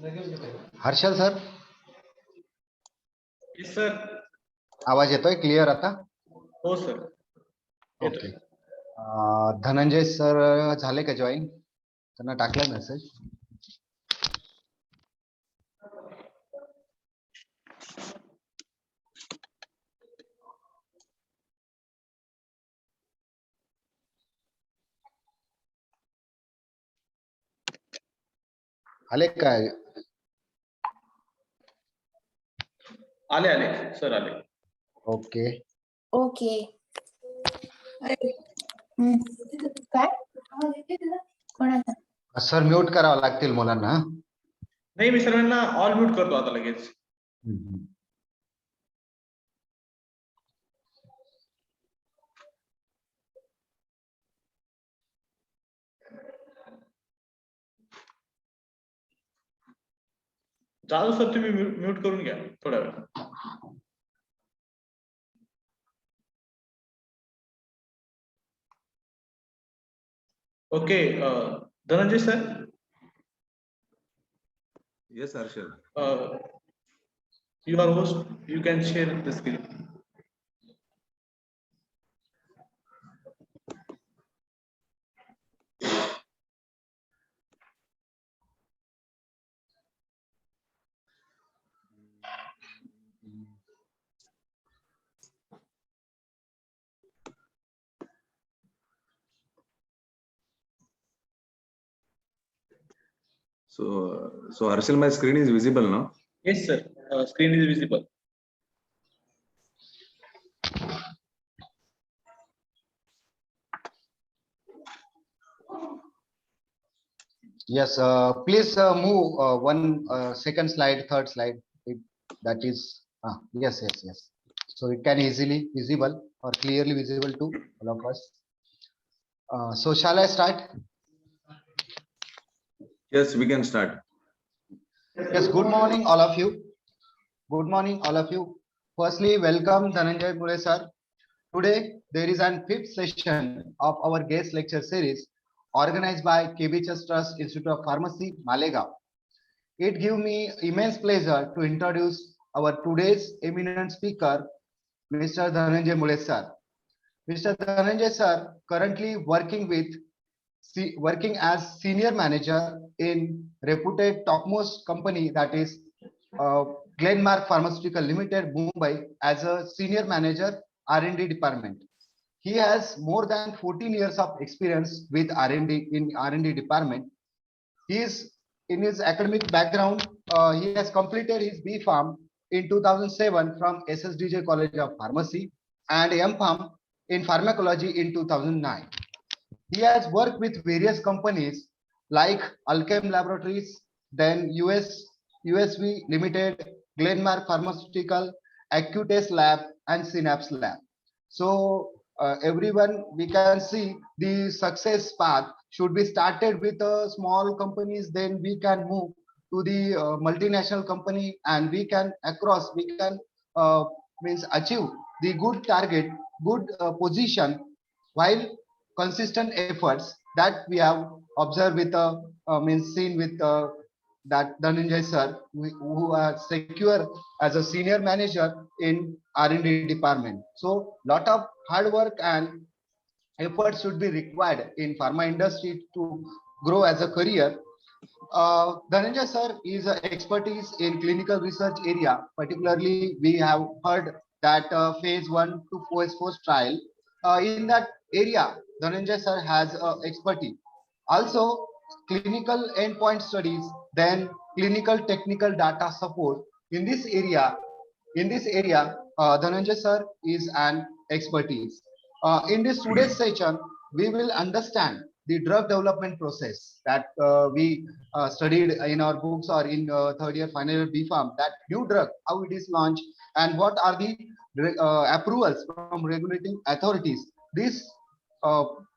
Harshal sir, Yes, sir. आवाज येतोय clear आता? हो सर. ओके. धनंजय सर झाले का जॉईन? त्यांना टाकला मेसेज. आले काय? आले सर आले. ओके. ओके. काय कोणाचा? सर म्यूट करावं लागतील मुलांना. नाही, मी सर्वांना ऑल म्यूट करतो आता लगेच. जाधव सर तुम्ही म्यूट करून घ्या थोड्या वेळ. Okay. Dhananjay sir. Yes, Arshad. You are host. You can share the screen. So Arshad, my screen is visible now. Yes, sir. Screen is visible. Yes, please move one second slide, third slide. That is, yes. So it can easily visible or clearly visible to all of us. So shall I start? Yes, we can start. Yes, good morning all of you. Good morning all of you. Firstly, welcome Dhananjay Mule sir. Today there is an fifth session of our guest lecture series organized by KBHS Trust Institute of Pharmacy, Malegaon. It gives me immense pleasure to introduce our today's eminent speaker, Mr. Dhananjay Mule sir. Mr. Dhananjay sir currently working as senior manager in reputed topmost company, that is Glenmark Pharmaceutical Limited, Mumbai, as a senior manager R&D department. He has more than 14 years of experience with R&D in R&D department. He is in his academic background. He has completed his B Pharm in 2007 from SSDJ College of Pharmacy and M Pharm in Pharmacology in 2009. He has worked with various companies like Alchem Laboratories, then USV Limited, Glenmark Pharmaceutical, Accreditations Lab, and Synapse Lab. So everyone, we can see the success path should be started with small companies, then we can move to the multinational company, and we can achieve the good target, good position, while consistent efforts that we have observed with seen with that Dhananjay sir, who are secure as a senior manager in R&D department. So lot of hard work and efforts should be required in pharma industry to grow as a career. Dhananjay sir is an expertise in clinical research area. Particularly, we have heard that phase 1 to phase 4 trial. In that area, Dhananjay sir has expertise. Also, clinical endpoint studies, then clinical technical data support. In this area, Dhananjay sir is an expertise. In this today's session, we will understand the drug development process that we studied in our books or in third year final year B Pharm, that new drug, how it is launched, and what are the approvals from regulating authorities. This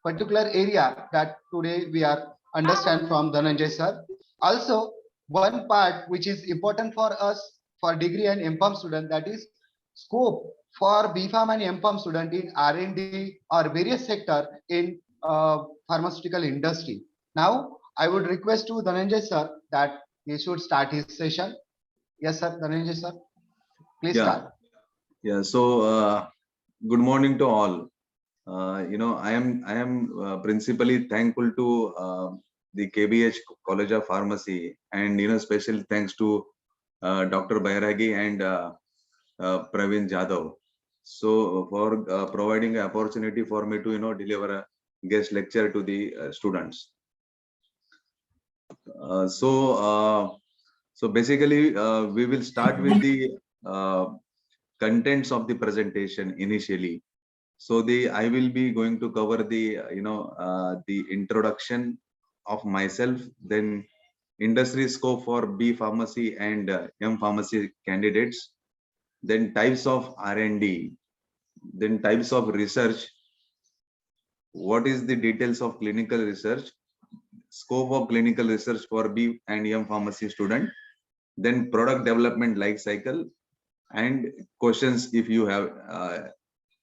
particular area that today we are understand from Dhananjay sir. Also, one part which is important for us for degree and M.Pharm student, that is scope for B.Pharm and M.Pharm student in R&D or various sector in pharmaceutical industry. Now, I would request to Dhananjay sir that he should start his session. Yes, sir. Dhananjay, sir. Please Yeah. start. Yeah. So, good morning to all. I am principally thankful to the KBH College of Pharmacy, and special thanks to Dr. Bairagi and Pravin Jadhav. So for providing an opportunity for me to deliver a guest lecture to the students. So basically, we will start with the contents of the presentation initially. So I will be going to cover the the introduction of myself, then industry scope for B pharmacy and M pharmacy candidates, then types of R&D, then types of research, what is the details of clinical research, scope of clinical research for B and M pharmacy student, then product development life cycle, and questions if you have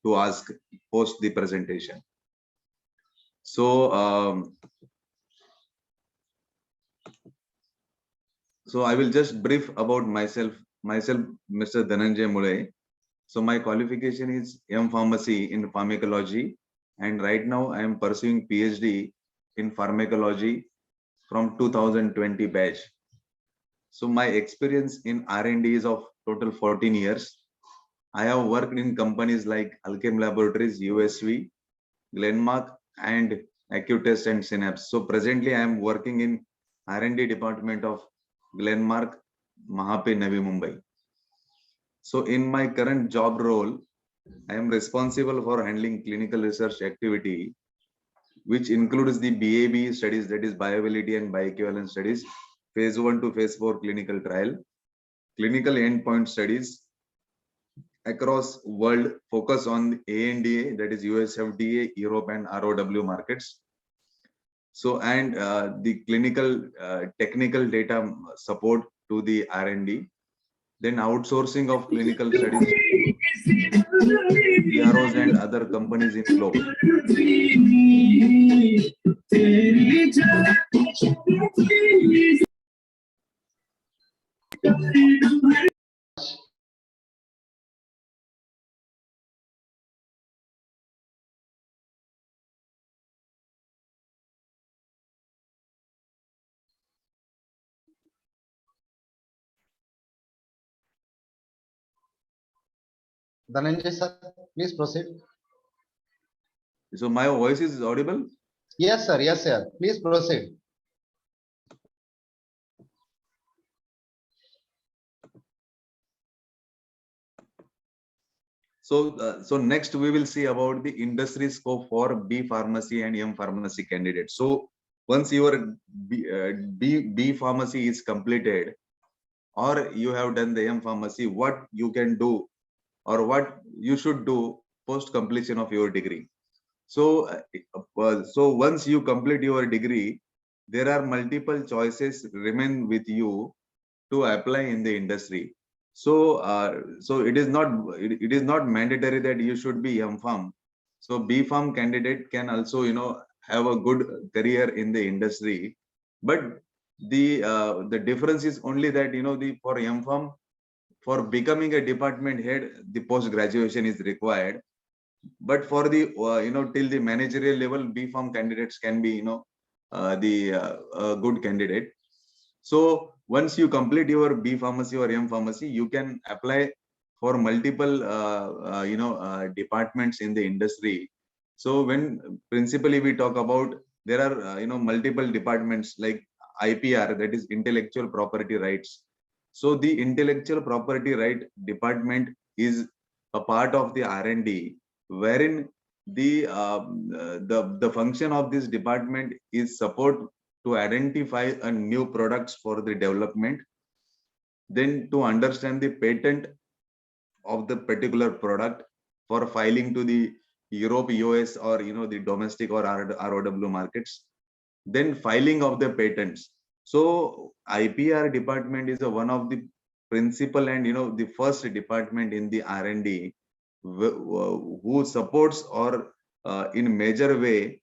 to ask post the presentation. So I will just brief about myself, Mr. Dhananjay Mule. So my qualification is M Pharmacy in Pharmacology, and right now I am pursuing PhD in Pharmacology from 2020 batch. So my experience in R&D is of total 14 years. I have worked in companies like Alchem Laboratories, USV, Glenmark, and Accreditations and Synapse. So presently I am working in R&D department of Glenmark, Mahape, Navi Mumbai. So in my current job role, I am responsible for handling clinical research activity, which includes the BAB studies, that is bioavailability and bioequivalence studies, phase 1 to phase 4 clinical trial, clinical endpoint studies across world, focus on ANDA, that is US FDA, Europe and ROW markets. So, and the clinical technical data support to the R&D, then outsourcing of clinical studies to CROs and other companies in globe. Dhananjay, sir. Please proceed. So my voice is audible? Yes, sir. Yes, sir. Please proceed. So next we will see about the industry scope for B pharmacy and M pharmacy candidates. So once your B pharmacy is completed, or you have done the M pharmacy, what you can do or what you should do post completion of your degree. So so once you complete your degree, there are multiple choices remain with you to apply in the industry. So so it is not mandatory that you should be M Pharm. So B Pharm candidate can also have a good career in the industry, but the difference is only that the for M Pharm, for becoming a department head, the post graduation is required. But for the till the managerial level, B Pharm candidates can be the good candidate. So once you complete your B pharmacy or M pharmacy, you can apply for multiple departments in the industry. So when principally we talk about, there are multiple departments like IPR, that is intellectual property rights. So the intellectual property right department is a part of the R&D, wherein the function of this department is support to identify a new products for the development, then to understand the patent of the particular product for filing to the Europe, US, or the domestic or ROW markets, then filing of the patents. So IPR department is one of the principal and the first department in the R&D who supports or in major way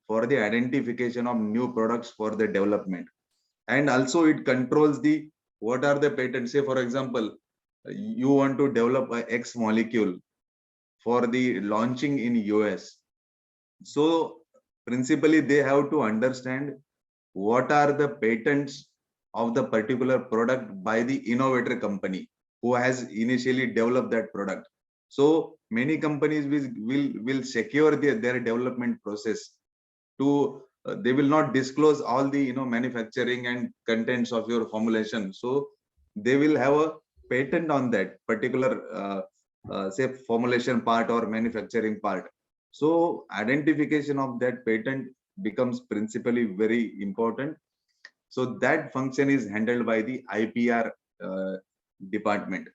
for the identification of new products for the development. And also it controls the what are the patents. Say for example, you want to develop a X molecule for the launching in US. So principally they have to understand what are the patents of the particular product by the innovator company who has initially developed that product. So many companies will secure their development process to they will not disclose all the manufacturing and contents of your formulation. So they will have a patent on that particular say formulation part or manufacturing part. So identification of that patent becomes principally very important. So that function is handled by the IPR department.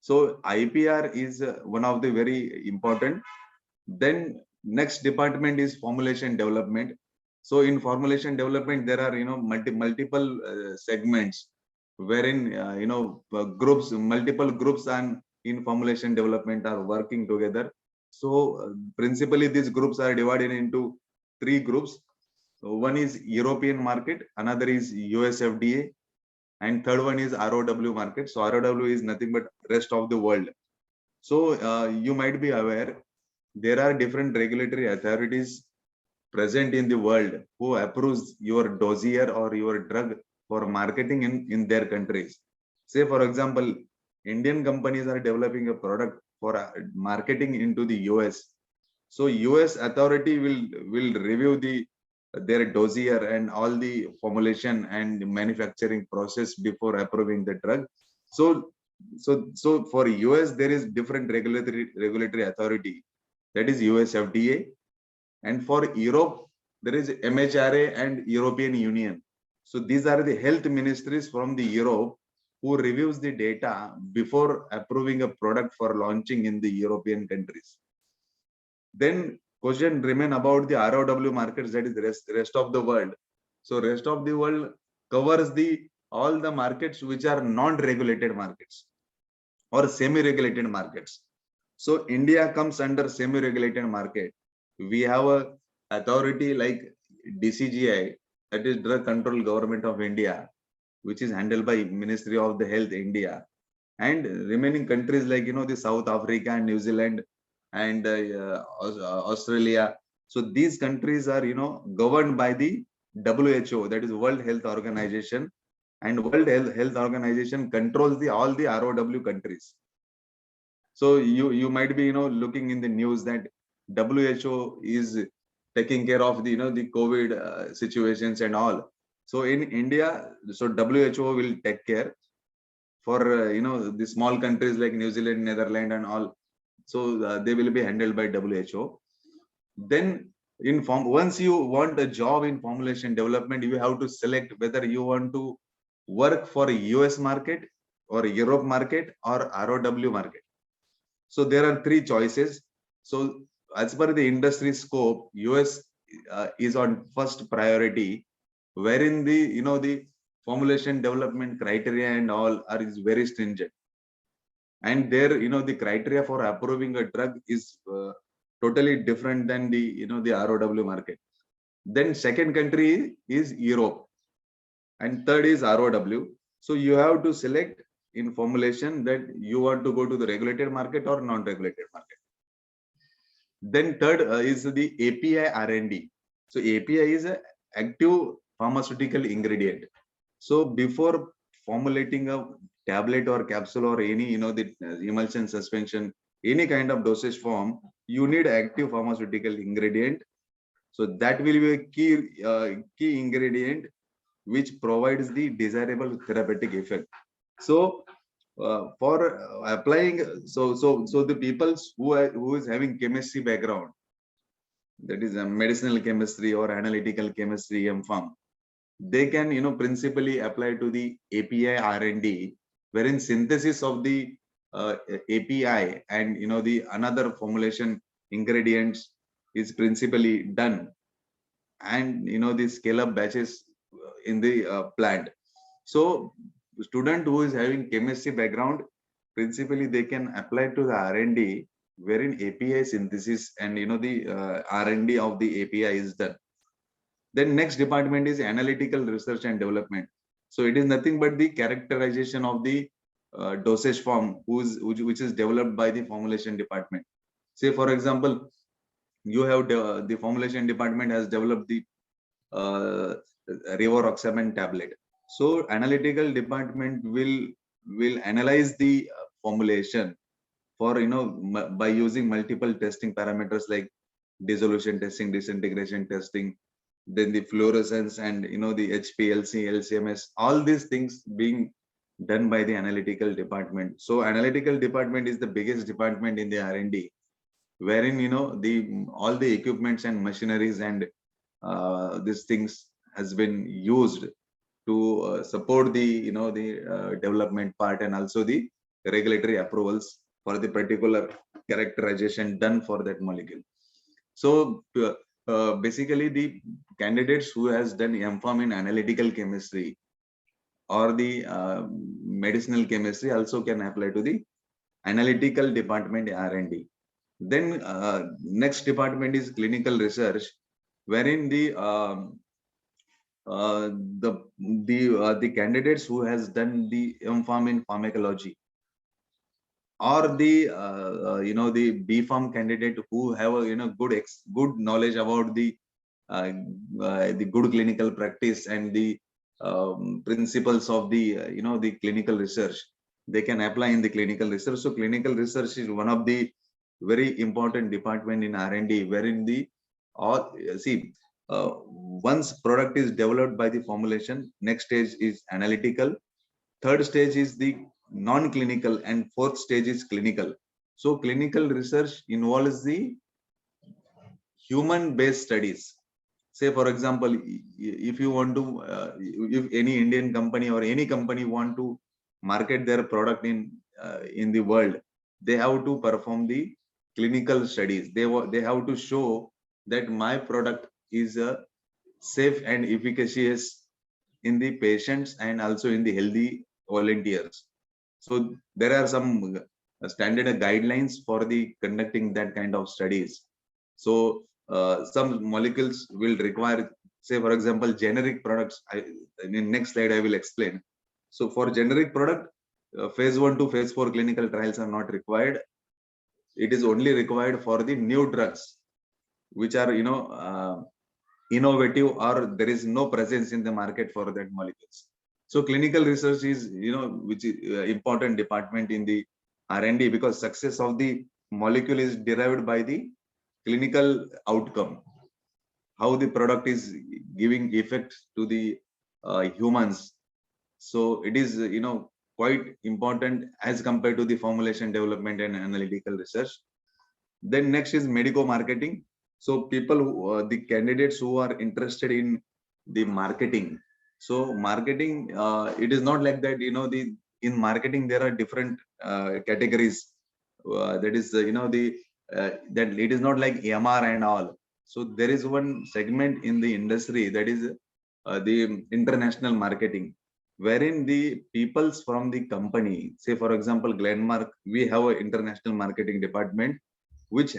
So IPR is one of the very important. Then next department is formulation development. So in formulation development, there are multiple segments wherein groups, multiple groups and in formulation development are working together. So principally these groups are divided into 3 groups. So one is European market, another is US FDA, and third one is ROW market. So ROW is nothing but rest of the world. So you might be aware there are different regulatory authorities present in the world who approves your dossier or your drug for marketing in their countries. Say for example, Indian companies are developing a product for marketing into the US. So US authority will review their dossier and all the formulation and manufacturing process before approving the drug. So for US there is different regulatory authority, that is US FDA, and for Europe there is MHRA and European Union. So these are the health ministries from the Europe who reviews the data before approving a product for launching in the European countries. Then question remain about the ROW markets, that is rest of the world. So rest of the world covers all the markets which are non-regulated markets or semi-regulated markets. So India comes under semi-regulated market. We have a authority like DCGI, that is Drug Control Government of India, which is handled by Ministry of the Health India, and remaining countries like the South Africa and New Zealand and Australia. So these countries are governed by the WHO, that is World Health Organization, and World Health Organization controls all the ROW countries. So you might be looking in the news that WHO is taking care of the the COVID situations and all. So in India, so WHO will take care for the small countries like New Zealand, Netherlands, and all. So they will be handled by WHO. Then once you want a job in formulation development, you have to select whether you want to work for US market or Europe market or ROW market. So there are 3 choices. So as per the industry scope, US is on first priority, wherein the formulation development criteria and all is very stringent. And there, the criteria for approving a drug is totally different than the ROW market. Then second country is Europe, and third is ROW. So you have to select in formulation that you want to go to the regulated market or non-regulated market. Then third is the API R&D. So API is an active pharmaceutical ingredient. So before formulating a tablet or capsule or any the emulsion suspension, any kind of dosage form, you need active pharmaceutical ingredient. So that will be a key ingredient which provides the desirable therapeutic effect. So for applying, so the people who is having chemistry background, that is a medicinal chemistry or analytical chemistry, MPharm, they can principally apply to the API R&D, wherein synthesis of the API and the another formulation ingredients is principally done, and the scale up batches in the plant. So student who is having chemistry background, principally they can apply to the R&D, wherein API synthesis and the R&D of the API is done. Then next department is analytical research and development. So it is nothing but the characterization of the dosage form which is developed by the formulation department. Say for example, you have the formulation department has developed the rivaroxaban tablet. So analytical department will analyze the formulation for by using multiple testing parameters like dissolution testing, disintegration testing, then the fluorescence and the HPLC, LCMS, all these things being done by the analytical department. So analytical department is the biggest department in the R&D, wherein the all the equipments and machineries and these things has been used to support the development part and also the regulatory approvals for the particular characterization done for that molecule. So basically the candidates who has done MPharm in analytical chemistry or the medicinal chemistry also can apply to the analytical department R&D. Then next department is clinical research, wherein the candidates who has done the MPharm in pharmacology or the the B.Pharm candidate who have a good knowledge about the good clinical practice and the principles of the the clinical research, they can apply in the clinical research. So clinical research is one of the very important department in R&D, wherein the once product is developed by the formulation, next stage is analytical, third stage is the non-clinical, and fourth stage is clinical. So clinical research involves the human-based studies. Say for example, if you want to if any Indian company or any company want to market their product in the world, they have to perform the clinical studies. They have to show that my product is safe and efficacious in the patients and also in the healthy volunteers. So there are some standard guidelines for the conducting that kind of studies. So some molecules will require, say for example, generic products. In next slide I will explain. So for generic product, phase 1 to phase 4 clinical trials are not required. It is only required for the new drugs which are innovative or there is no presence in the market for that molecules. So clinical research is which is important department in the R&D, because success of the molecule is derived by the clinical outcome, how the product is giving effect to the humans. So it is quite important as compared to the formulation development and analytical research. Then next is medico marketing. So people who, the candidates who are interested in the marketing. So marketing, it is not like that, in marketing there are different categories. That is, that it is not like MR and all. So there is one segment in the industry that is the international marketing, wherein the peoples from the company, say for example, Glenmark, we have an international marketing department which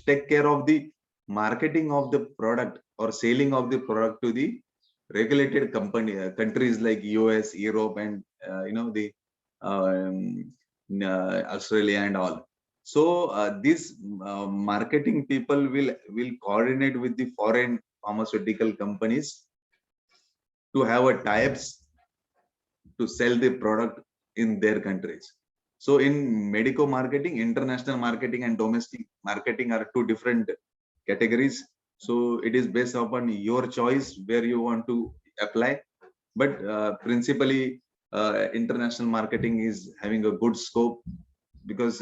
take care of the marketing of the product or selling of the product to the regulated countries like US, Europe, and the Australia and all. So these marketing people will coordinate with the foreign pharmaceutical companies to have a tie-ups to sell the product in their countries. So in medico marketing, international marketing and domestic marketing are two different categories. So it is based upon your choice where you want to apply. But principally, international marketing is having a good scope, because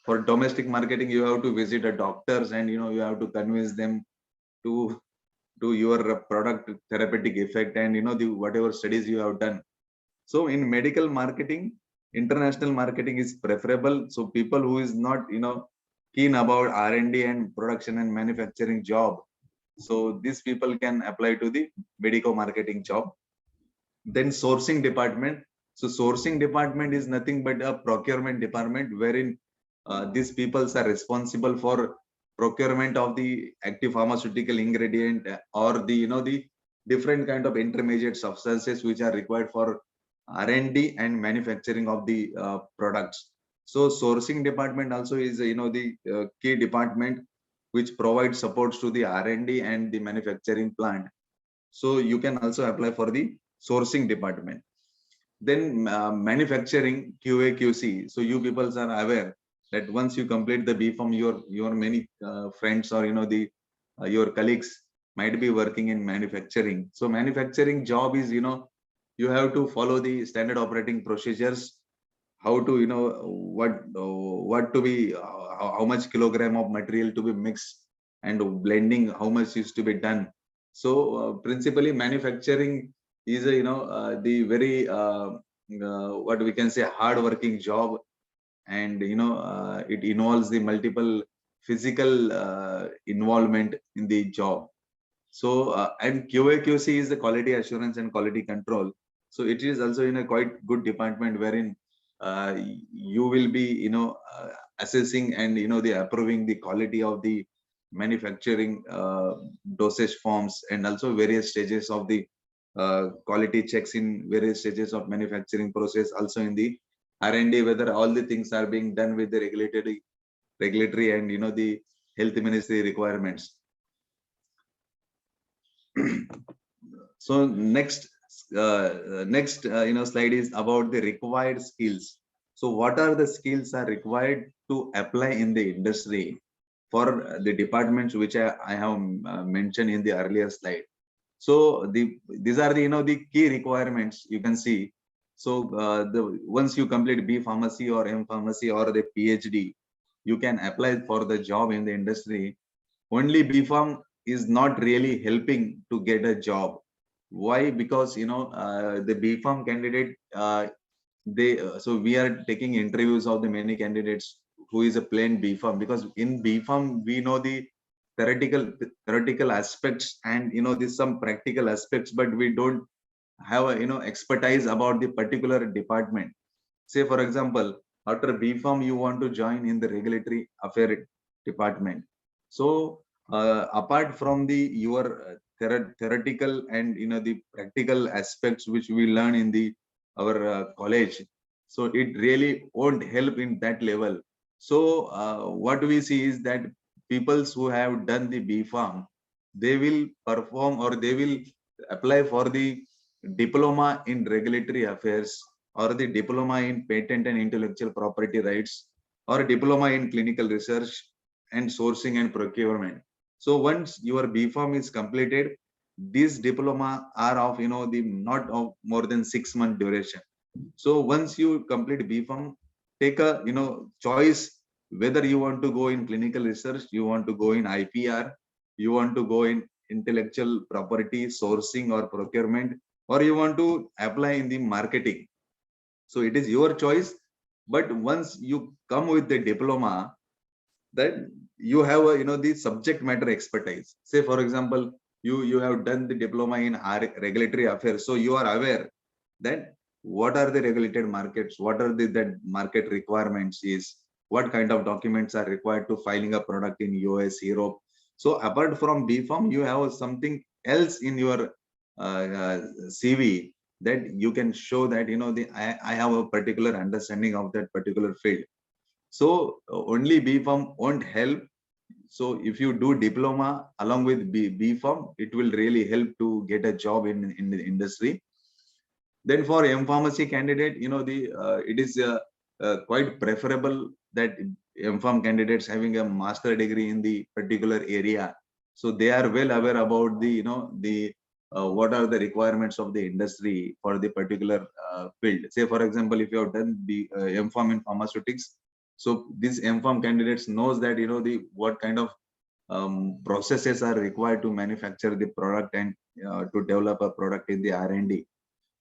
for domestic marketing you have to visit a doctors and you have to convince them to your product therapeutic effect and the whatever studies you have done. So in medical marketing, international marketing is preferable. So people who is not keen about R&D and production and manufacturing job, so these people can apply to the medico marketing job. Then sourcing department. So sourcing department is nothing but a procurement department, wherein these peoples are responsible for procurement of the active pharmaceutical ingredient or the the different kind of intermediate substances which are required for R&D and manufacturing of the products. So sourcing department also is the key department which provides supports to the R&D and the manufacturing plant. So you can also apply for the sourcing department. Then manufacturing QA QC. So you people are aware that once you complete the B Pharm, your many friends or the your colleagues might be working in manufacturing. So manufacturing job is you have to follow the standard operating procedures, how to what to be how much kilogram of material to be mixed and blending how much is to be done. So principally manufacturing is a the very what we can say hard working job, and it involves the multiple physical involvement in the job. So and QA/QC is the quality assurance and quality control. So it is also in a quite good department wherein you will be assessing and the approving the quality of the manufacturing dosage forms, and also various stages of the quality checks in various stages of manufacturing process, also in the R&D, whether all the things are being done with the regulatory and the health ministry requirements. So next slide is about the required skills. So what are the skills are required to apply in the industry for the departments which I have mentioned in the earlier slide. So these are the the key requirements you can see. So once you complete B Pharmacy or M Pharmacy or the PhD, you can apply for the job in the industry. Only B Pharm is not really helping to get a job. Why? Because the B Pharm candidate so we are taking interviews of the many candidates who is a plain B Pharm, because in B Pharm we know the theoretical aspects and there's some practical aspects, but we don't have a expertise about the particular department. Say for example, after B Pharm you want to join in the regulatory affair department. So apart from the your theoretical and the practical aspects which we learn in the our college, so it really won't help in that level. So what we see is that peoples who have done the B Pharm, they will perform or they will apply for the diploma in regulatory affairs, or the diploma in patent and intellectual property rights, or diploma in clinical research and sourcing and procurement. So once your B Pharm is completed, these diploma are of the not of more than 6 month duration. So once you complete B Pharm, take a choice whether you want to go in clinical research, you want to go in IPR, you want to go in intellectual property sourcing or procurement, or you want to apply in the marketing. So it is your choice. But once you come with the diploma, that you have a the subject matter expertise. Say for example, you have done the diploma in regulatory affairs, so you are aware that what are the regulated markets, what are the that market requirements is, what kind of documents are required to filing a product in US, Europe. So apart from B Pharm, you have something else in your CV that you can show that I have a particular understanding of that particular field. So only B Pharm won't help. So if you do diploma along with B Pharm, it will really help to get a job in the industry. Then for M Pharmacy candidate, it is quite preferable that M Pharm candidates having a master degree in the particular area. So they are well aware about the what are the requirements of the industry for the particular field. Say for example, if you have done the M Pharm in pharmaceutics, so these M Pharm candidates knows that what kind of processes are required to manufacture the product and to develop a product in the R&D.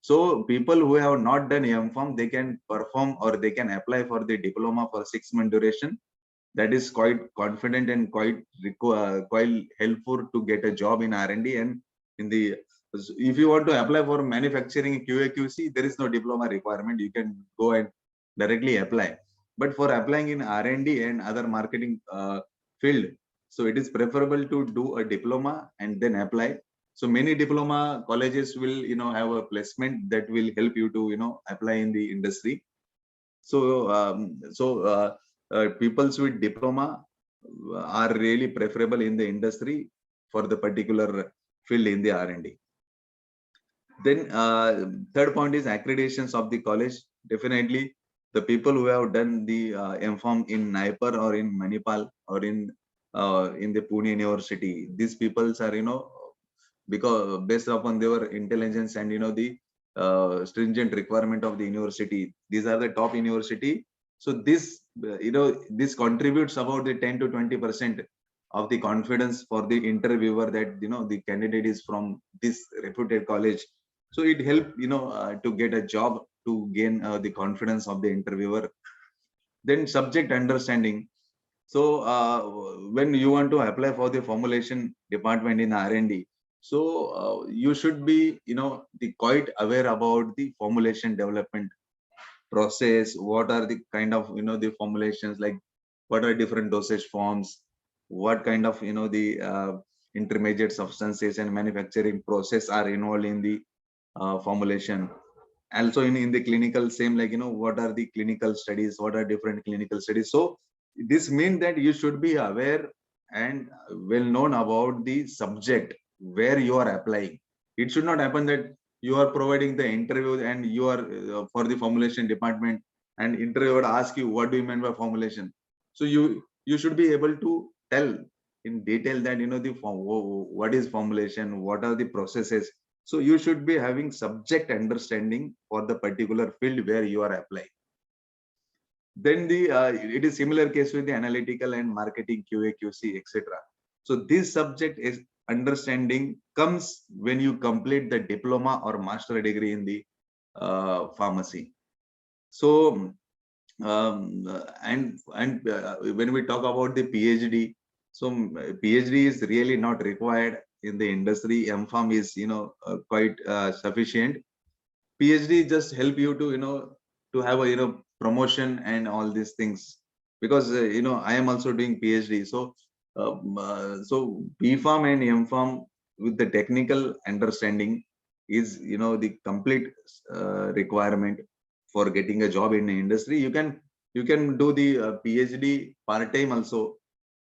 So people who have not done M Pharm, they can perform or they can apply for the diploma for 6 month duration. That is quite confident and quite helpful to get a job in R&D. And in the if you want to apply for manufacturing QA/QC, there is no diploma requirement. You can go and directly apply. But for applying in R&D and other marketing field, So it is preferable to do a diploma and then apply. So many diploma colleges will, have a placement that will help you to, apply in the industry. So, peoples with diploma are really preferable in the industry for the particular field in the R&D. Then third point is accreditations of the college. Definitely, the people who have done the MPharm in Naipur or in Manipal or in the Pune University, these peoples are, because based upon their intelligence and the stringent requirement of the university, these are the top university. So this this contributes about the 10 to 20% of the confidence for the interviewer that the candidate is from this reputed college. So it help to get a job, to gain the confidence of the interviewer. Then subject understanding. So when you want to apply for the formulation department in R&D, so you should be quite aware about the formulation development process. What are the kind of the formulations, like what are different dosage forms, what kind of the intermediate substances and manufacturing process are involved in the formulation. Also in the clinical, same, like what are the clinical studies, what are different clinical studies. So this means that you should be aware and well known about the subject where you are applying. It should not happen that you are providing the interview and you are for the formulation department, and interviewer ask you what do you mean by formulation. So you should be able to tell in detail that what is formulation, what are the processes. So you should be having subject understanding for the particular field where you are applying. Then it is similar case with the analytical and marketing, QA, QC, etc. So this subject is understanding comes when you complete the diploma or master degree in the pharmacy. So and when we talk about the PhD, so PhD is really not required in the industry. MPharm is quite sufficient. PhD just help you to to have a promotion and all these things, because I am also doing PhD. So so B.Pharm and M.Pharm with the technical understanding is the complete requirement for getting a job in the industry. You can do the PhD part time also,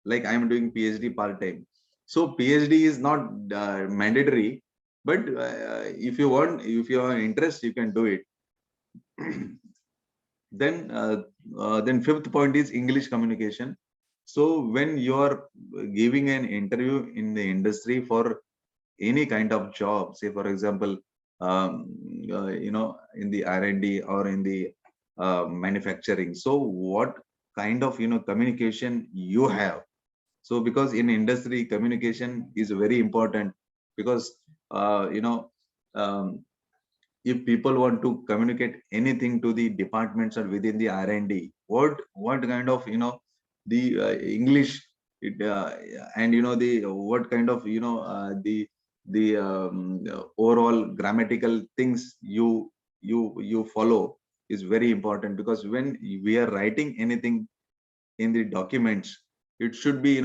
like I am doing PhD part time. So PhD is not mandatory, but if you want, if you are interested, you can do it. Then fifth point is English communication. So when you are giving an interview in the industry for any kind of job, say for example, in the R&D or in the manufacturing, so what kind of communication you have. So because in industry, communication is very important, because um, if people want to communicate anything to the departments or within the R&D, what kind of the English, and the what kind of the overall grammatical things you follow is very important. Because when we are writing anything in the documents, it should be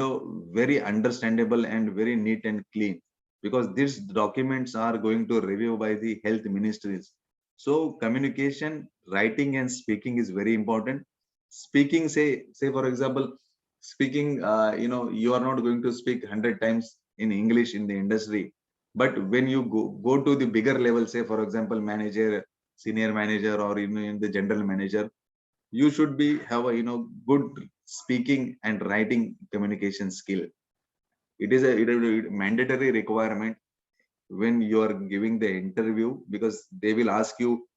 very understandable and very neat and clean, because these documents are going to review by the health ministries. So communication, writing and speaking is very important. Speaking, say for example, speaking, you are not going to speak 100 times in English in the industry, but when you go to the bigger level, say for example manager, senior manager, or in the general manager, you should be have a good speaking and writing communication skill. It is a mandatory requirement when you are giving the interview, because they will ask you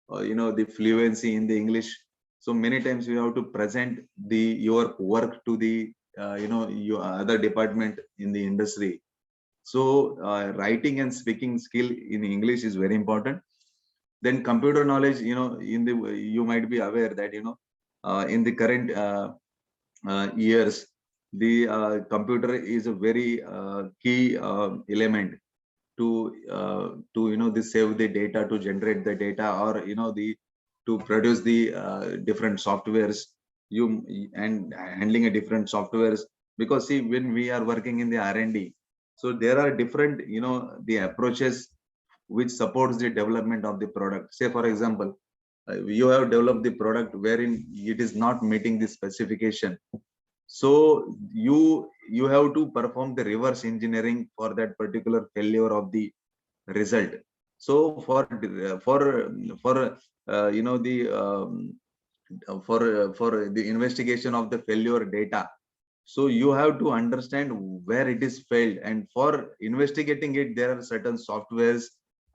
the fluency in the English. So many times you have to present your work to the your other department in the industry. So writing and speaking skill in English is very important. Then computer knowledge, in the, you might be aware that in the current years, the computer is a very key element to the save the data, to generate the data, or the to produce the different softwares, you and handling a different softwares. because see, when we are working in the R&D, so there are different, the approaches which supports the development of the product. Say, for example, you have developed the product wherein it is not meeting the specification. So you have to perform the reverse engineering for that particular failure of the result. So for the investigation of the failure data, so you have to understand where it is failed, and for investigating it, there are certain softwares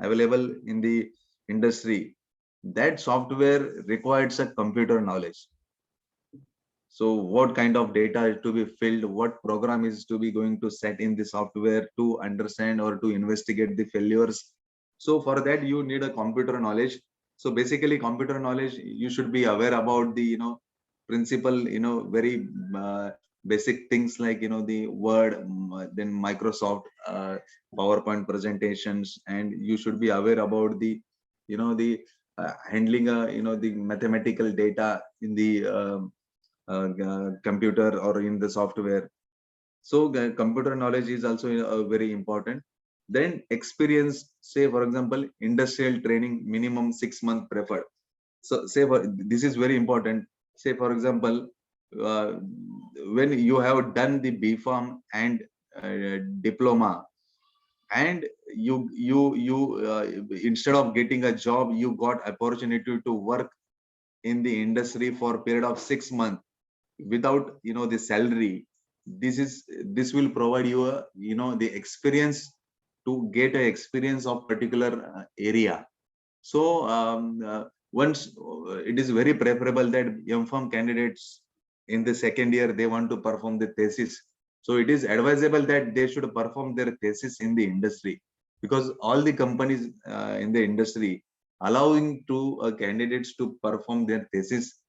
available in the industry. That software requires a computer knowledge. So what kind of data is to be filled, what program is to be going to set in the software to understand or to investigate the failures. So for that, you need a computer knowledge. So basically computer knowledge, you should be aware about the, principal, very basic things like, the Word, then Microsoft, PowerPoint presentations, and you should be aware about the, handling, the mathematical data in the computer or in the software. So computer knowledge is also very important. Then experience, say for example, industrial training, minimum 6 months preferred. So say this is very important. Say for example, when you have done the B.Pharm and diploma, and you instead of getting a job, you got opportunity to work in the industry for a period of 6 months without the salary. This will provide you a, the experience to get a experience of particular area. So once it is very preferable that M.Pharm candidates in the second year, they want to perform the thesis. So it is advisable that they should perform their thesis in the industry, because all the companies in the industry allowing to candidates to perform their thesis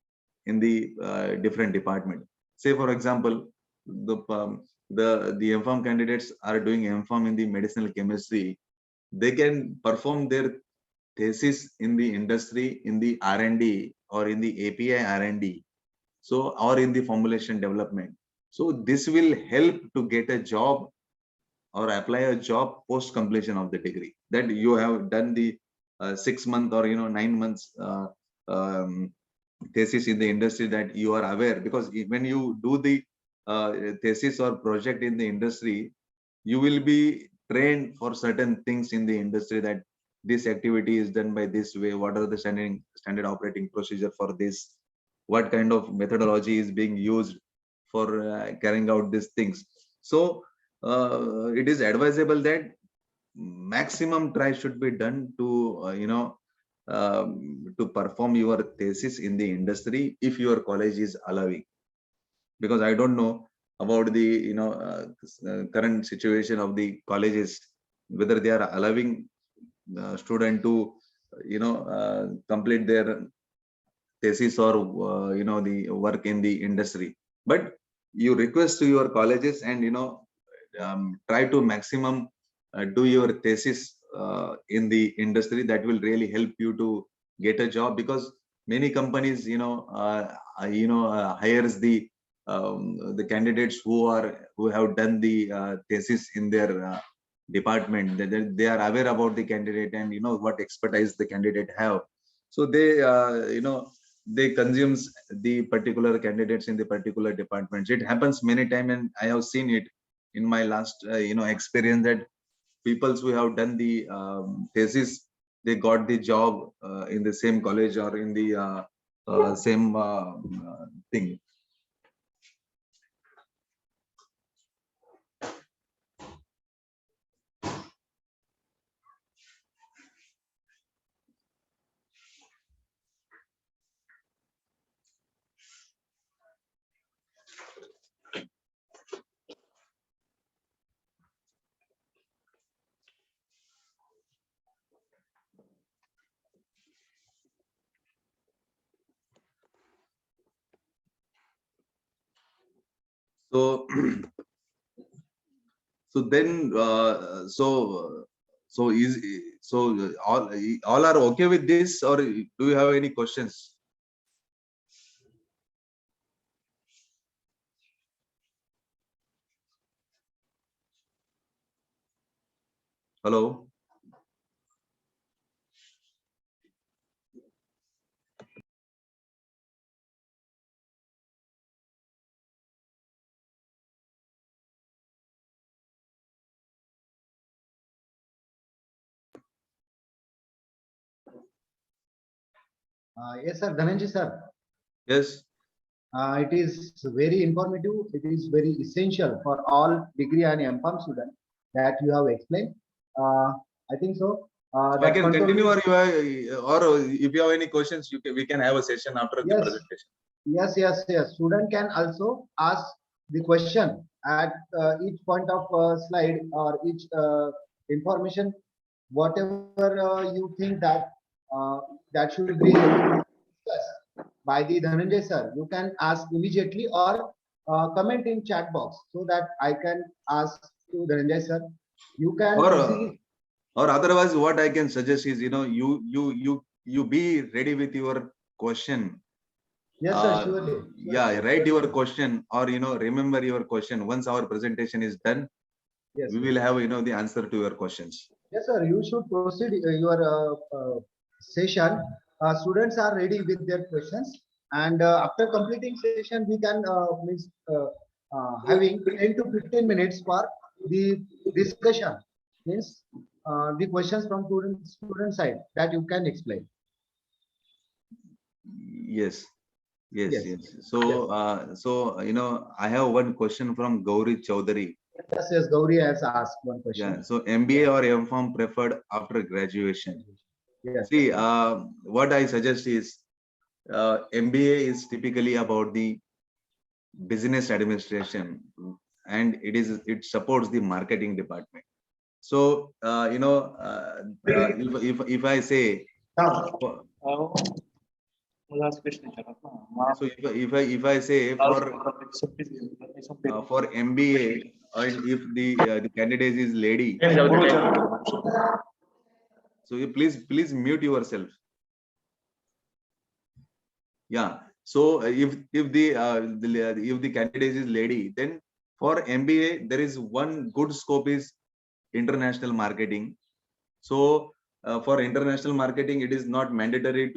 in the different department. Say for example, the M.Pharm candidates are doing M.Pharm in the medicinal chemistry. They can perform their thesis in the industry, in the R&D, or in the API R&D, so or in the formulation development. So this will help to get a job or apply a job post completion of the degree, that you have done the 6 months or 9 months thesis in the industry, that you are aware. Because when you do the thesis or project in the industry, you will be trained for certain things in the industry, that this activity is done by this way, what are the standard operating procedure for this, what kind of methodology is being used for carrying out these things. So it is advisable that maximum try should be done to to perform your thesis in the industry if your college is allowing. Because I don't know about the current situation of the colleges, whether they are allowing student to complete their thesis or the work in the industry. But you request to your colleges and try to maximum do your thesis in the industry. That will really help you to get a job, because many companies hires the candidates who have done the thesis in their department. They are aware about the candidate and what expertise the candidate have. So they consumes the particular candidates in the particular departments. It happens many times, and I have seen it in my last experience, that people who have done the thesis, they got the job in the same college or in the same thing. So so then all are okay with this, or do you have any questions? Hello. Yes, sir. Dhananjay, sir. Yes. It is very informative. It is very essential for all degree and M.Pharm students that you have explained. I think so. So I can continue, or if you have any questions, we can have a session after the Yes. presentation. Yes. Student can also ask the question at each point of slide or each information, whatever you think that that should be discussed by the Dhananjay sir. You can ask immediately or comment in chat box so that I can ask to Dhananjay sir. You can easily. Or otherwise, what I can suggest is, you be ready with your question. Yes, sir. Surely. Yeah, write your question, or remember your question. Once our presentation is done, Yes. we will have the answer to your questions. Yes, sir. You should proceed your session. Students are ready with their questions, and after completing session, we can means having 10 to 15 minutes for the discussion. Means the questions from student side that you can explain. Yes. Yes. So, I have one question from Gauri Chaudhary. Yes. Gauri has asked one question. Yeah. So, MBA or M.Pharm preferred after graduation? Yes. See, what I suggest is, MBA is typically about the business administration, and it supports the marketing department. So, if I say, so if I say for MBA, and if the candidate is lady, so you please mute yourself. Yeah. So if the candidate is lady, then for MBA there is one good scope is international marketing. So for international marketing, it is not mandatory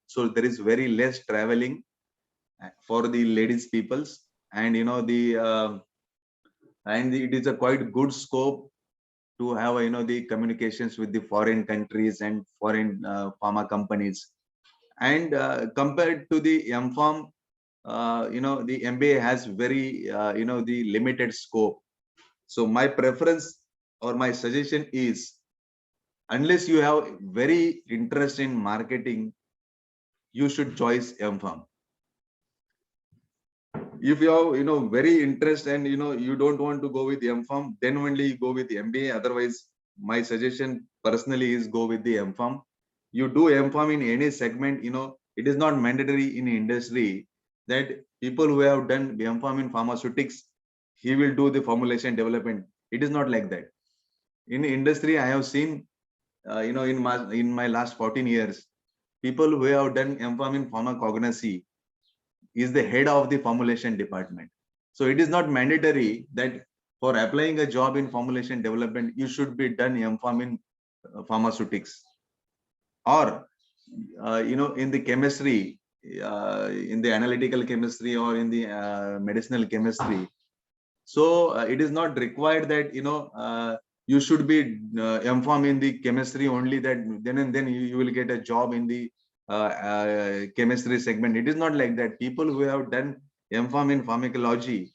so there is very less traveling for the ladies peoples, and and it is a quite good scope to have the communications with the foreign countries and foreign pharma companies. And compared to the M.Pharm, the MBA has very the limited scope. So my preference or my suggestion is, unless you have very interest in marketing, you should choose M.Pharm. If you have very interest and you don't want to go with M.Pharm, then only go with MBA. Otherwise, my suggestion personally is go with the M.Pharm. You do M.Pharm in any segment, it is not mandatory in industry that people who have done M.Pharm in pharmaceutics, he will do the formulation development. It is not like that. In industry, I have seen, in my last 14 years, people who have done M.Pharm in pharmacognosy is the head of the formulation department. So it is not mandatory that for applying a job in formulation development, you should be done M.Pharm in pharmaceutics. Or in the chemistry, in the analytical chemistry or in the medicinal chemistry. So it is not required that you should be M.Pharm in the chemistry only, that then you will get a job in the chemistry segment. It is not like that. People who have done M.Pharm in pharmacology,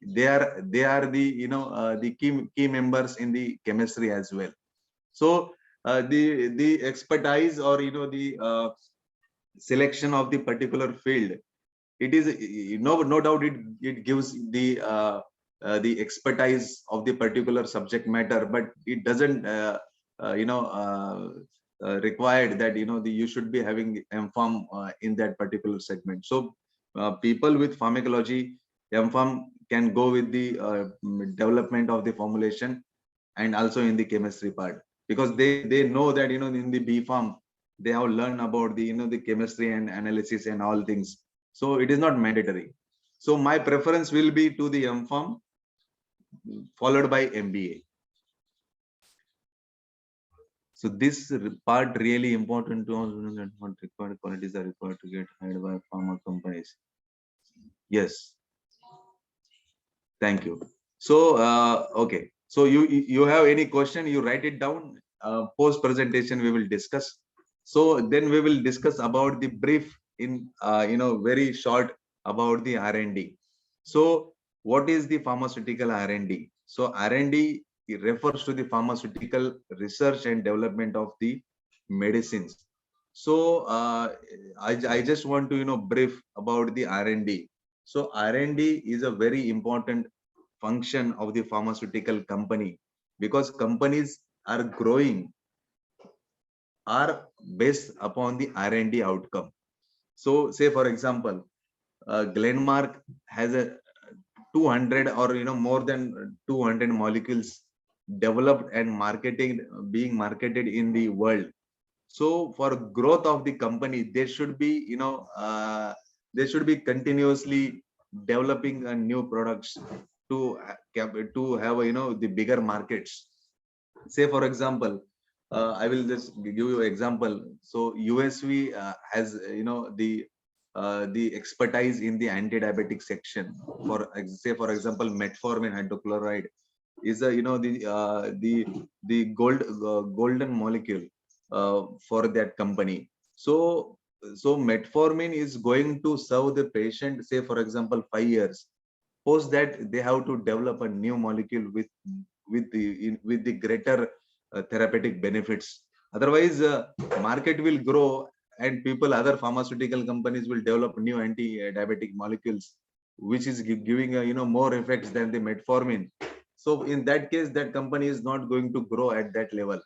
they are the the key members in the chemistry as well. So the expertise or the selection of the particular field, it is no doubt it gives the expertise of the particular subject matter, but it doesn't required that you should be having M.Pharm in that particular segment. So people with pharmacology, M.Pharm can go with the development of the formulation and also in the chemistry part, because they know that in the B.Pharm they have learned about the the chemistry and analysis and all things. So it is not mandatory. So my preference will be to the M.Pharm followed by MBA. So this part really important to us, and what required qualities are required to get hired by pharma companies. Yes, thank you. So okay, so you have any question, you write it down. Post presentation we will discuss. So then we will discuss about the brief in very short about the R&D. So what is the pharmaceutical R&D? So R&D refers to the pharmaceutical research and development of the medicines. So I just want to brief about the R&D. So R&D is a very important function of the pharmaceutical company, because companies are growing are based upon the R&D outcome. So say for example, Glenmark has a 200 or more than 200 molecules developed and being marketed in the world. So for growth of the company, they should be continuously developing new products to have the bigger markets. Say for example, I will just give you an example. So USV has the expertise in the anti-diabetic section. Say for example, metformin hydrochloride is a the golden molecule for that company. So metformin is going to serve the patient, say for example 5 years. Post that they have to develop a new molecule with the greater therapeutic benefits. Otherwise market will grow and other pharmaceutical companies will develop new anti-diabetic molecules which is giving more effects than the metformin. So in that case, that company is not going to grow at that level.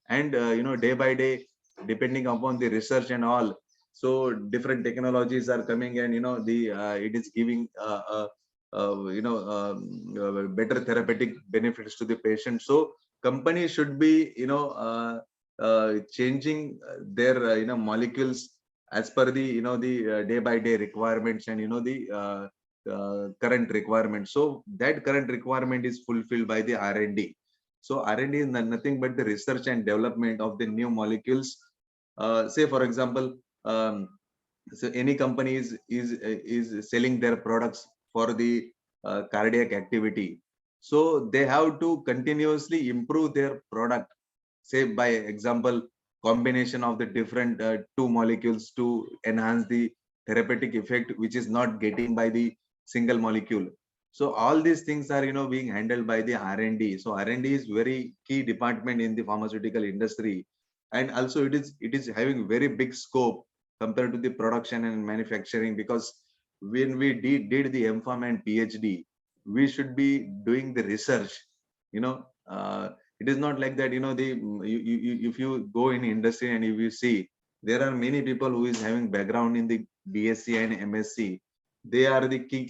And day by day, depending upon the research and all, so different technologies are coming, and the it is giving better therapeutic benefits to the patient. So companies should be changing their molecules as per the the day by day requirements and the current requirements. So that current requirement is fulfilled by the R&D. So R&D is nothing but the research and development of the new molecules. Say for example, so any company is selling their products for the cardiac activity. So they have to continuously improve their product. Say by example, combination of the different two molecules to enhance the therapeutic effect, which is not getting by the single molecule. So all these things are being handled by the R&D. So R&D is very key department in the pharmaceutical industry, and also it is having very big scope compared to the production and manufacturing, because when we did the MPharm and PhD, we should be doing the research. It is not like that. If you go in industry and if you see, there are many people who is having background in the BSc and MSc. They are the key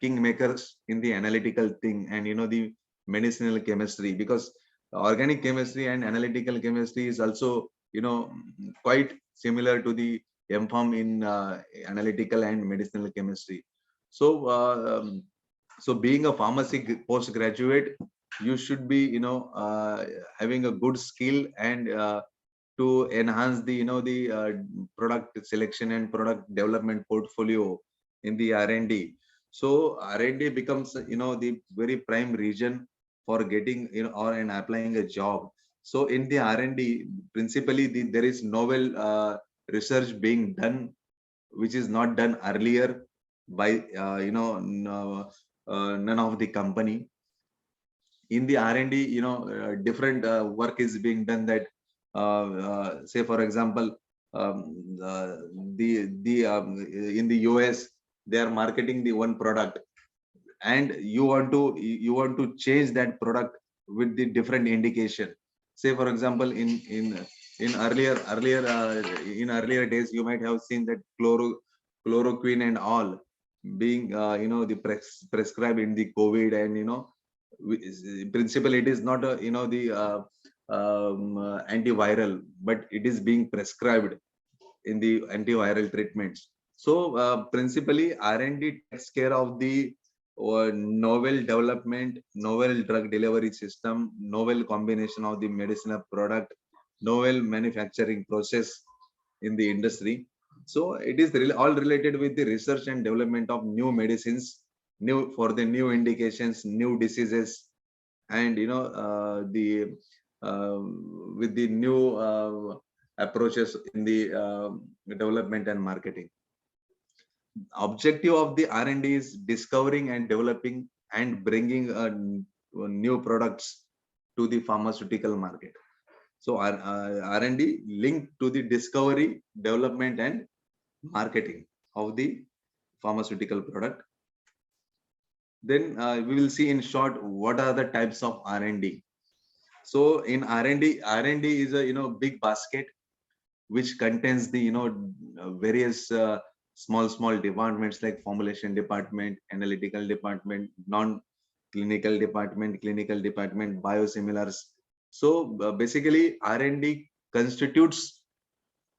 king makers in the analytical thing and the medicinal chemistry, because organic chemistry and analytical chemistry is also quite similar to the MPharm in analytical and medicinal chemistry. So so being a pharmacy postgraduate, you should be having a good skill and to enhance the the product selection and product development portfolio in the R&D. So R&D becomes the very prime region for getting or and applying a job. So in the R&D, principally there is novel research being done which is not done earlier by none of the company. In the R&D, different work is being done, that say for example, in the US they are marketing the one product, and you want to change that product with the different indication. Say for example, in earlier days, you might have seen that chloroquine and all being the prescribed in the COVID, and principally it is not a the antiviral, but it is being prescribed in the antiviral treatments. So principally R&D takes care of the novel development, novel drug delivery system, novel combination of the medicinal product, novel manufacturing process in the industry. So it is all related with the research and development of new medicines, new for the new indications, new diseases, and the with the new approaches in the development and marketing. Objective of the R&D is discovering and developing and bringing new products to the pharmaceutical market. So R&D linked to the discovery, development and marketing of the pharmaceutical product. Then we will see in short what are the types of R&D. So in R&D is a big basket which contains the various small departments like formulation department, analytical department, non-clinical department, clinical department, biosimilars. So basically R&D constitutes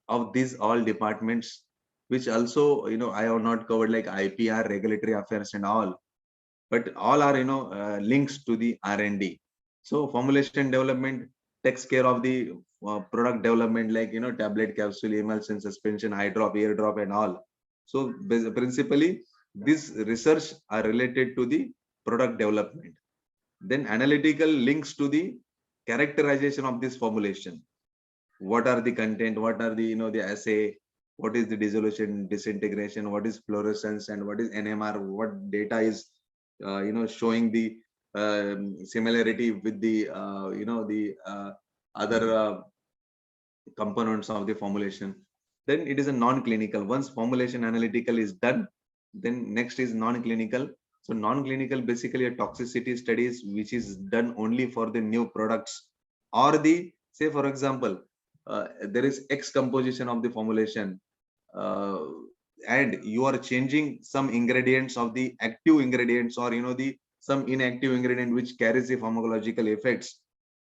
of these all departments, which also I have not covered like IPR, regulatory affairs and all, but all are links to the R&D. So formulation development takes care of the product development like tablet, capsule, emulsion, suspension, eye drop, ear drop and all. So principally this research are related to the product development. Then analytical links to the characterization of this formulation. What are the content, what are the the assay, what is the dissolution, disintegration, what is fluorescence and what is NMR, what data is showing the similarity with the the other components of the formulation. Then it is a non-clinical. Once formulation analytical is done, then next is non-clinical. So non-clinical basically a toxicity studies which is done only for the new products or the, say for example, there is X composition of the formulation and you are changing some ingredients of the active ingredients or the some inactive ingredient which carries the pharmacological effects.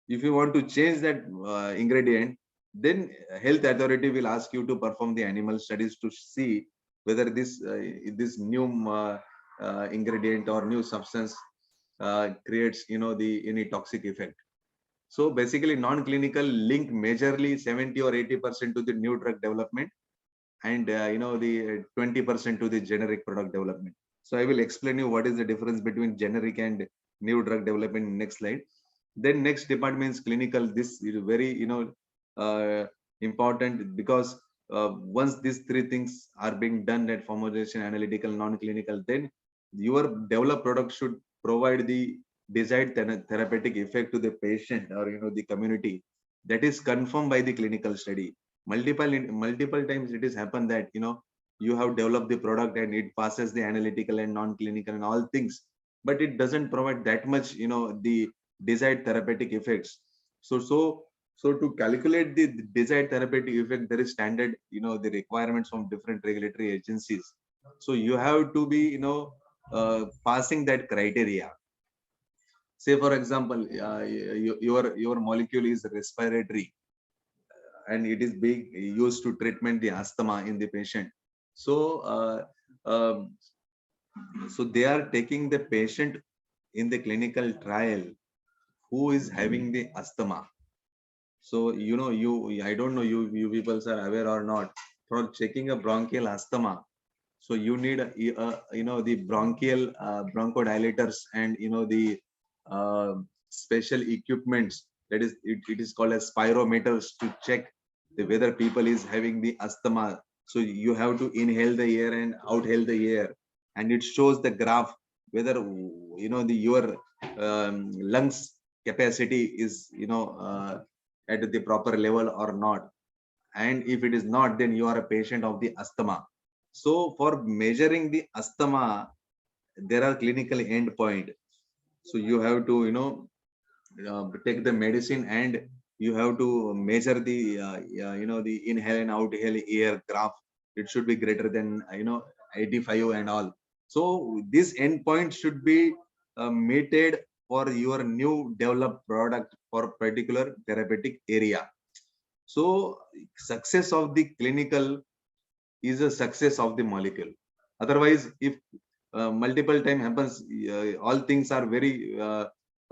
If you want to change that ingredient, then health authority will ask you to perform the animal studies to see whether this new ingredient or new substance creates any toxic effect. So basically non-clinical link majorly 70 or 80% to the new drug development and the 20% to the generic product development. So I will explain you what is the difference between generic and new drug development in next slide. Then next department is clinical. This is very important because once these three things are being done at formulation, analytical, non-clinical, then your developed product should provide the desired therapeutic effect to the patient or the community that is confirmed by the clinical study. Multiple times it has happened that you have developed the product and it passes the analytical and non-clinical and all things, but it doesn't provide that much the desired therapeutic effects. So to calculate the desired therapeutic effect, there is standard the requirements from different regulatory agencies. So you have to be passing that criteria. Say for example, your molecule is respiratory and it is being used to treatment the asthma in the patient. So so they are taking the patient in the clinical trial who is having the asthma. So I don't know you people are aware or not, for checking a bronchial asthma. So you need the bronchial bronchodilators and the special equipments, that is it is called as spirometers to check whether people is having the asthma. So you have to inhale the air and outhale the air, and it shows the graph whether your lungs capacity is at the proper level or not. And if it is not, then you are a patient of the asthma. So for measuring the asthma, there are clinical endpoint. So you have to take the medicine and you have to measure the the inhale and outhale air graph. It should be greater than 85 and all. So this endpoint should be meted for your new developed product for particular therapeutic area. So success of the clinical is a success of the molecule. Otherwise, if multiple time happens, all things are very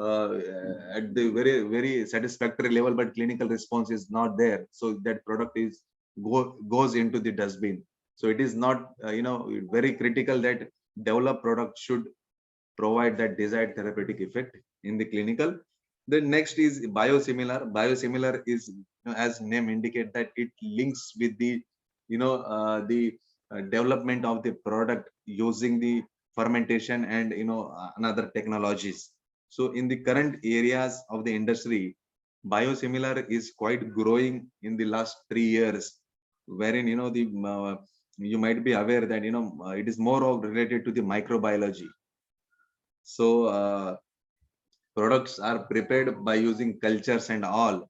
at the very satisfactory level, but clinical response is not there. So that product is goes into the dustbin. So it is not very critical that developed product should provide that desired therapeutic effect in the clinical. The next is biosimilar. Biosimilar is, as name indicate, that it links with the development of the product using the fermentation and another technologies. So in the current areas of the industry, biosimilar is quite growing in the last 3 years, wherein you might be aware that it is more of related to the microbiology. So products are prepared by using cultures and all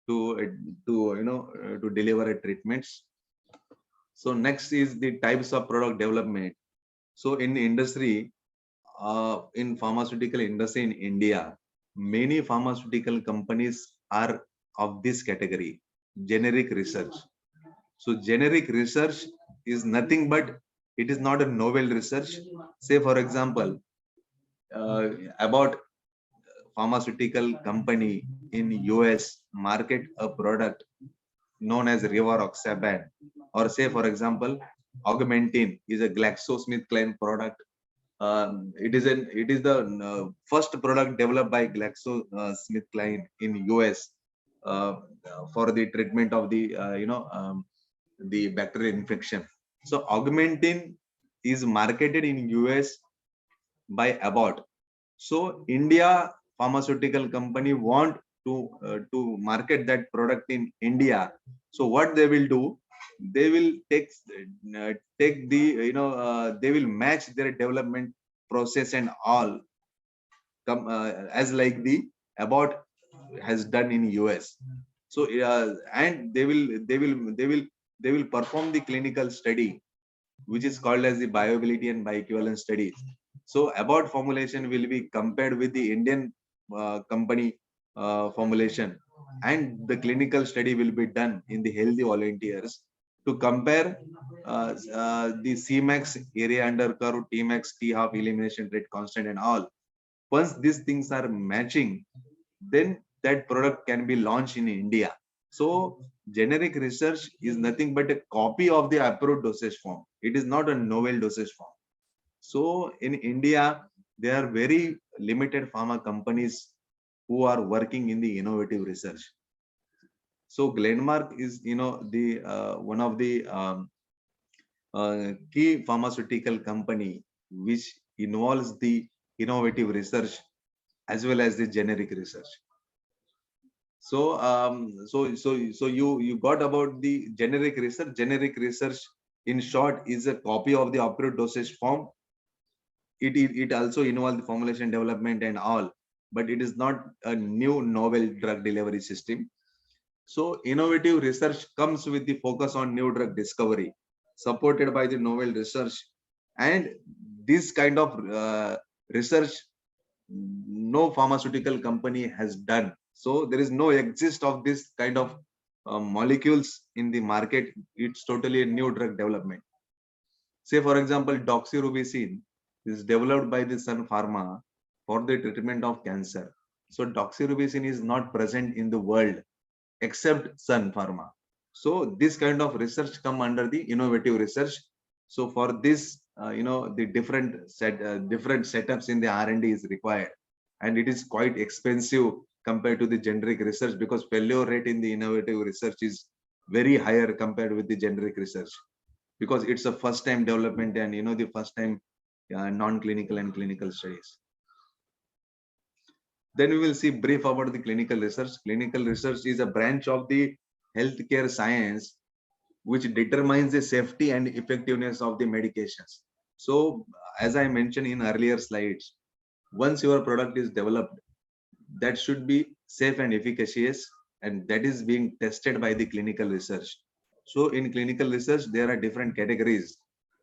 to deliver a treatments. So next is the types of product development. So in the industry, in pharmaceutical industry in India, many pharmaceutical companies are of this category, generic research. So generic research is nothing but it is not a novel research. Say for example, about pharmaceutical company in US market a product known as rivaroxaban, or say for example, Augmentin is a GlaxoSmithKline product. It is the first product developed by GlaxoSmithKline in US for the treatment of the bacterial infection. So Augmentin is marketed in US by Abbott. So India pharmaceutical company want to market that product in India. So what they will do, they will take the they will match their development process and all as like the Abbott has done in US. So and they will perform the clinical study, which is called as the bioavailability and bioequivalence studies. So Abbott formulation will be compared with the Indian company formulation, and the clinical study will be done in the healthy volunteers to compare the Cmax, area under curve, Tmax, T half, elimination rate constant and all. Once these things are matching, then that product can be launched in India. So generic research is nothing but a copy of the approved dosage form. It is not a novel dosage form. So in India, there are very limited pharma companies who are working in the innovative research. So Glenmark is, the one of the key pharmaceutical company which involves the innovative research as well as the generic research. So you got about the generic research. Generic research, in short, is a copy of the approved dosage form. It also involves the formulation development and all, but it is not a new novel drug delivery system. So innovative research comes with the focus on new drug discovery, supported by the novel research, and this kind of research no pharmaceutical company has done. So there is no exist of this kind of molecules in the market. It's totally a new drug development. Say for example, doxorubicin is developed by the Sun Pharma for the treatment of cancer. So doxorubicin is not present in the world except Sun Pharma. So this kind of research come under the innovative research. So for this, the different setups in the R&D is required, and it is quite expensive compared to the generic research, because failure rate in the innovative research is very higher compared with the generic research, because it's a first time development and the first time non-clinical and clinical studies. Then we will see brief about the clinical research. Clinical research is a branch of the healthcare science which determines the safety and effectiveness of the medications. So as I mentioned in earlier slides, once your product is developed, that should be safe and efficacious, and that is being tested by the clinical research. So in clinical research, there are different categories: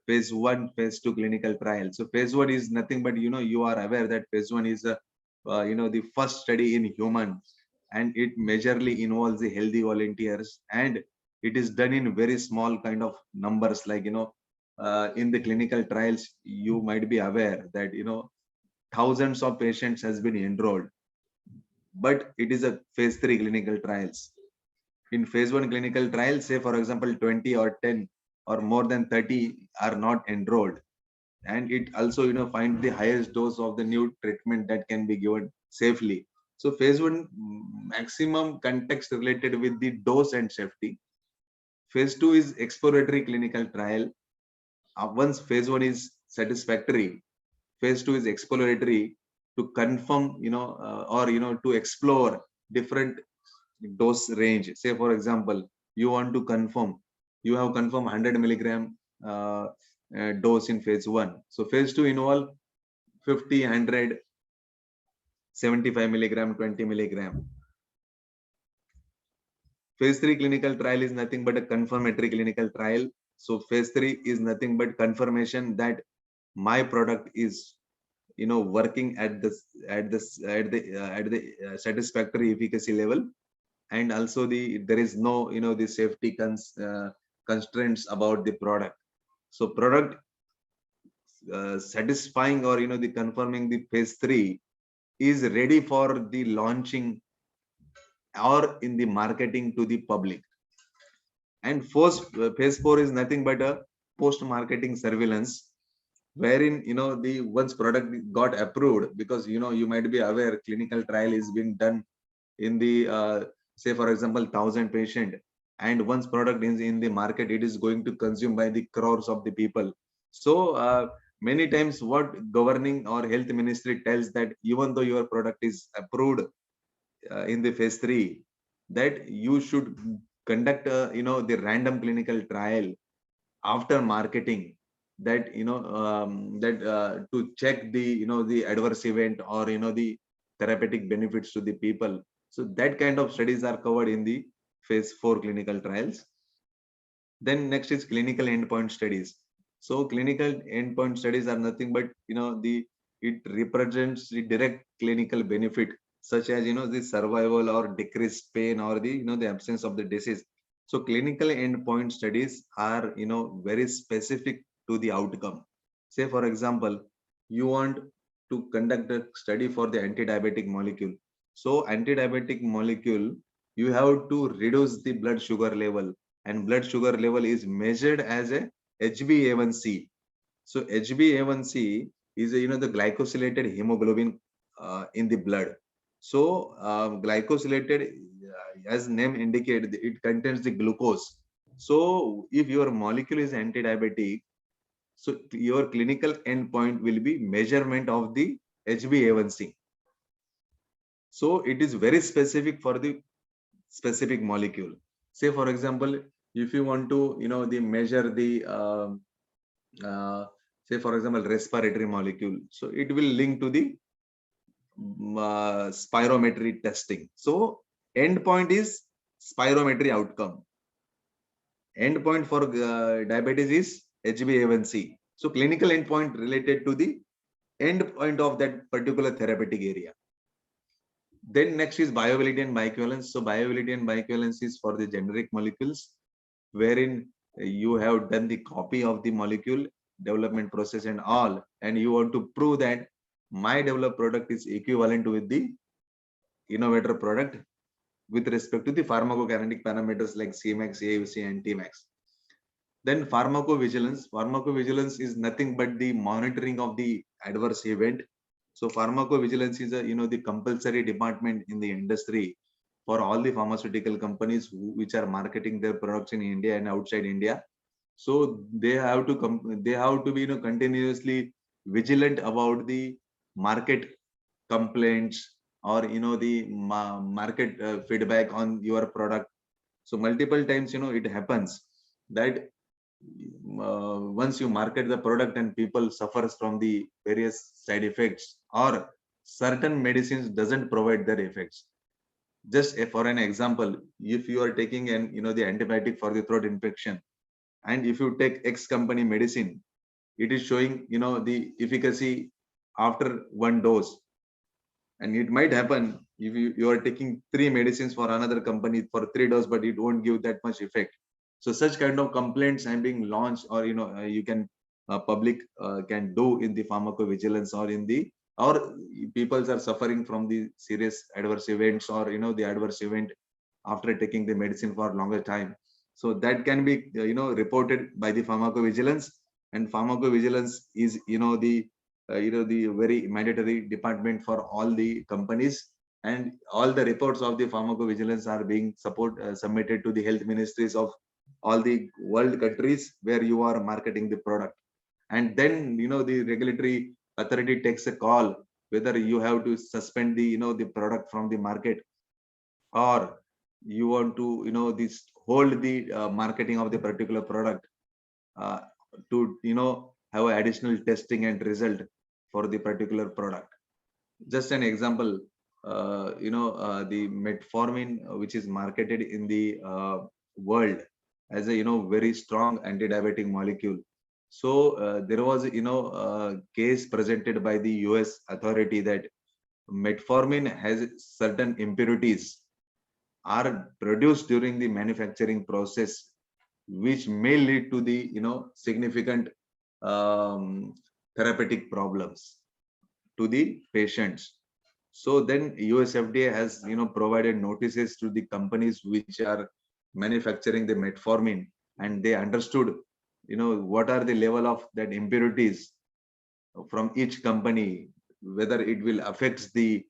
phase 1, phase 2 clinical trial. So phase 1 is nothing but, you are aware that phase 1 is a the first study in human, and it majorly involves the healthy volunteers, and it is done in very small kind of numbers. Like in the clinical trials, you might be aware that thousands of patients has been enrolled, but it is a phase 3 clinical trials. In phase 1 clinical trials, say for example 20 or 10 or more than 30 are not enrolled, and it also find the highest dose of the new treatment that can be given safely. So phase 1 maximum context related with the dose and safety. Phase 2 is exploratory clinical trial. Once phase 1 is satisfactory, phase 2 is exploratory to confirm or to explore different dose range. Say for example, you want to confirm, you have confirmed 100 milligram dose in phase 1. So phase 2 involve 50, 100, 75 milligram, 20 milligram. Phase 3 clinical trial is nothing but a confirmatory clinical trial. So phase 3 is nothing but confirmation that my product is working at the satisfactory efficacy level, and also there is no the safety constraints about the product. So product satisfying or the confirming the phase 3 is ready for the launching or in the marketing to the public. And phase 4 is nothing but a post marketing surveillance, wherein the once product got approved, because you might be aware clinical trial is being done in the say for example 1,000 patient, and once product is in the market, it is going to consume by the crores of the people. So many times what governing or health ministry tells that even though your product is approved in the phase 3, that you should conduct the random clinical trial after marketing, that to check the the adverse event or the therapeutic benefits to the people. So that kind of studies are covered in the phase 4 clinical trials. Then next is clinical endpoint studies. So clinical endpoint studies are nothing but it represents the direct clinical benefit, such as the survival or decreased pain or the absence of the disease. So clinical endpoint studies are very specific to the outcome. Say for example, you want to conduct a study for the anti-diabetic molecule. So anti-diabetic molecule, you have to reduce the blood sugar level, and blood sugar level is measured as a HbA1c. So HbA1c is the glycosylated hemoglobin in the blood. So glycosylated, as name indicated, it contains the glucose. So if your molecule is anti-diabetic, so your clinical endpoint will be measurement of the HbA1c. So it is very specific for the specific molecule. Say for example, if you want to the measure the say for example respiratory molecule, so it will link to the spirometry testing. So endpoint is spirometry outcome. Endpoint for diabetes is HbA1c. So clinical endpoint related to the endpoint of that particular therapeutic area. Then next is bioavailability and bioequivalence. So bioavailability and bioequivalence is for the generic molecules, wherein you have done the copy of the molecule development process and all, and you want to prove that my developed product is equivalent with the innovator product with respect to the pharmacokinetic parameters like Cmax, AUC, and Tmax. Then pharmacovigilance. Pharmacovigilance is nothing but the monitoring of the adverse event. So pharmacovigilance is the compulsory department in the industry for all the pharmaceutical companies which are marketing their products in India and outside India. So they have to be continuously vigilant about the market complaints or the market feedback on your product. So multiple times it happens that once you market the product and people suffers from the various side effects, or certain medicines doesn't provide their effects. Just for an example, if you are taking the antibiotic for the throat infection, and if you take X company medicine, it is showing the efficacy after one dose, and it might happen if you are taking 3 medicines for another company for 3 doses, but it won't give that much effect. So such kind of complaints are being launched, or you can public can do in the pharmacovigilance or in the or people are suffering from the serious adverse events, or the adverse event after taking the medicine for a longer time. So that can be reported by the pharmacovigilance, and pharmacovigilance is the very mandatory department for all the companies, and all the reports of the pharmacovigilance are being submitted to the health ministries of all the world countries where you are marketing the product. And then the regulatory authority takes a call whether you have to suspend the product from the market, or you want to this hold the marketing of the particular product uh, to have additional testing and result for the particular product. Just an example, the metformin, which is marketed in the world as a very strong anti-diabetic molecule. So there was a case presented by the US authority that metformin has certain impurities are produced during the manufacturing process, which may lead to the significant um, therapeutic problems to the patients. So then US FDA has provided notices to the companies which are manufacturing the metformin, and they understood what are the level of that impurities from each company, whether it will affect the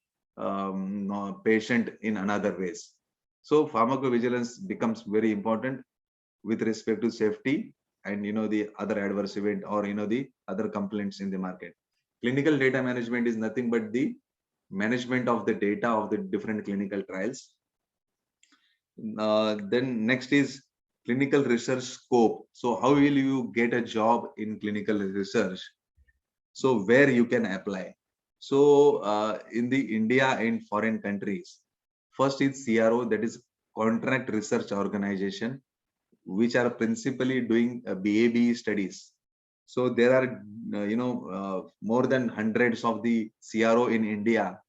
patient in another ways. So pharmacovigilance becomes very important with respect to safety and the other adverse event, or the other complaints in the market. Clinical data management is nothing but the management of the data of the different clinical trials. Then next is clinical research scope. So how will you get a job in clinical research? So where you can apply? So in the India and foreign countries, first is CRO, that is contract research organization, which are principally doing BAB studies. So there are more than hundreds of the CRO in India.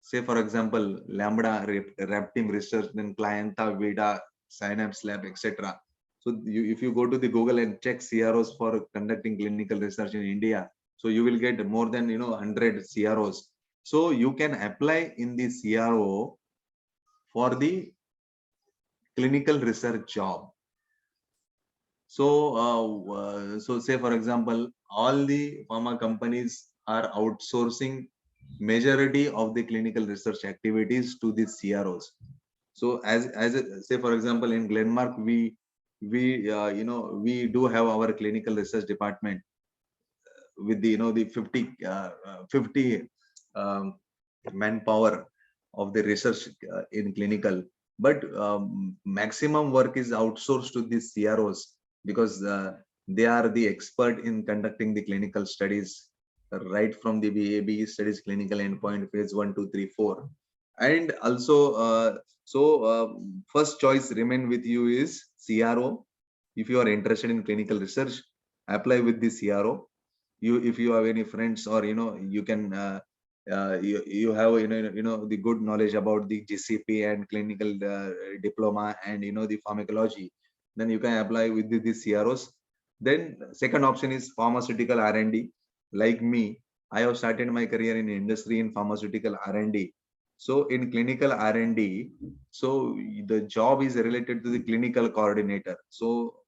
Say for example, Lambda, Raptim Research, then Clienta, Vida, Synapse Lab, etc. So if you go to the Google and check CROs for conducting clinical research in India, so you will get more than 100 CROs. So you can apply in the CRO for the clinical research job. So say for example, all the pharma companies are outsourcing majority of the clinical research activities to the CROs. So say for example, in Glenmark, we do have our clinical research department with the 50 um, manpower of the research in clinical, but maximum work is outsourced to the CROs, because they are the expert in conducting the clinical studies, right from the BAB studies, clinical endpoint, phase 1, 2, 3, 4. And also first choice remain with you is CRO. If you are interested in clinical research, apply with the CRO. If you have any friends, or you can you have the good knowledge about the GCP and clinical diploma and the pharmacology, then you can apply with the CROs. Then second option is pharmaceutical R&D. Like me, I have started my career in industry in pharmaceutical R&D. So in clinical R&D, so the job is related to the clinical coordinator. So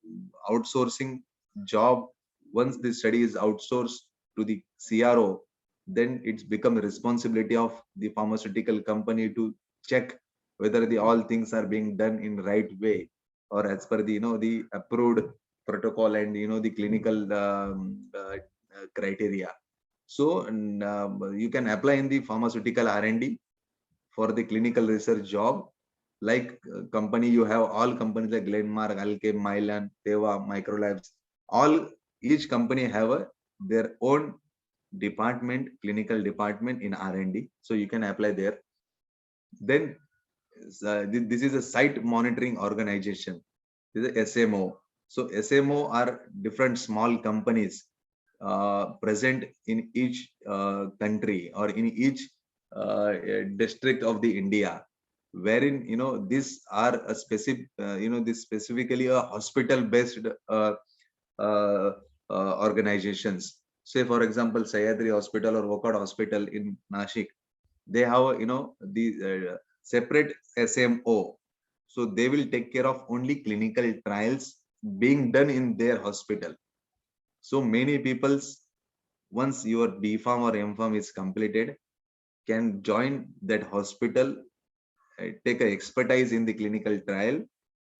outsourcing job, once the study is outsourced to the CRO, then it's become a responsibility of the pharmaceutical company to check whether the all things are being done in right way, or as per the the approved protocol and the clinical criteria. So you can apply in the pharmaceutical R&D for the clinical research job. Like company, you have all companies like Glenmark, Alkem, Mylan, Teva, Microlabs. All each company have their own department, clinical department in R&D. So you can apply there. Then this is a site monitoring organization. This is a SMO. So SMO are different small companies present in each country or in each district of the India, wherein these are a specific this specifically a hospital based organizations. say for example, Sahyadri Hospital or Wokad Hospital in Nashik, they have, the separate SMO. So they will take care of only clinical trials being done in their hospital. So many people's, once your B Pharm or M Pharm is completed, can join that hospital, take a expertise in the clinical trial,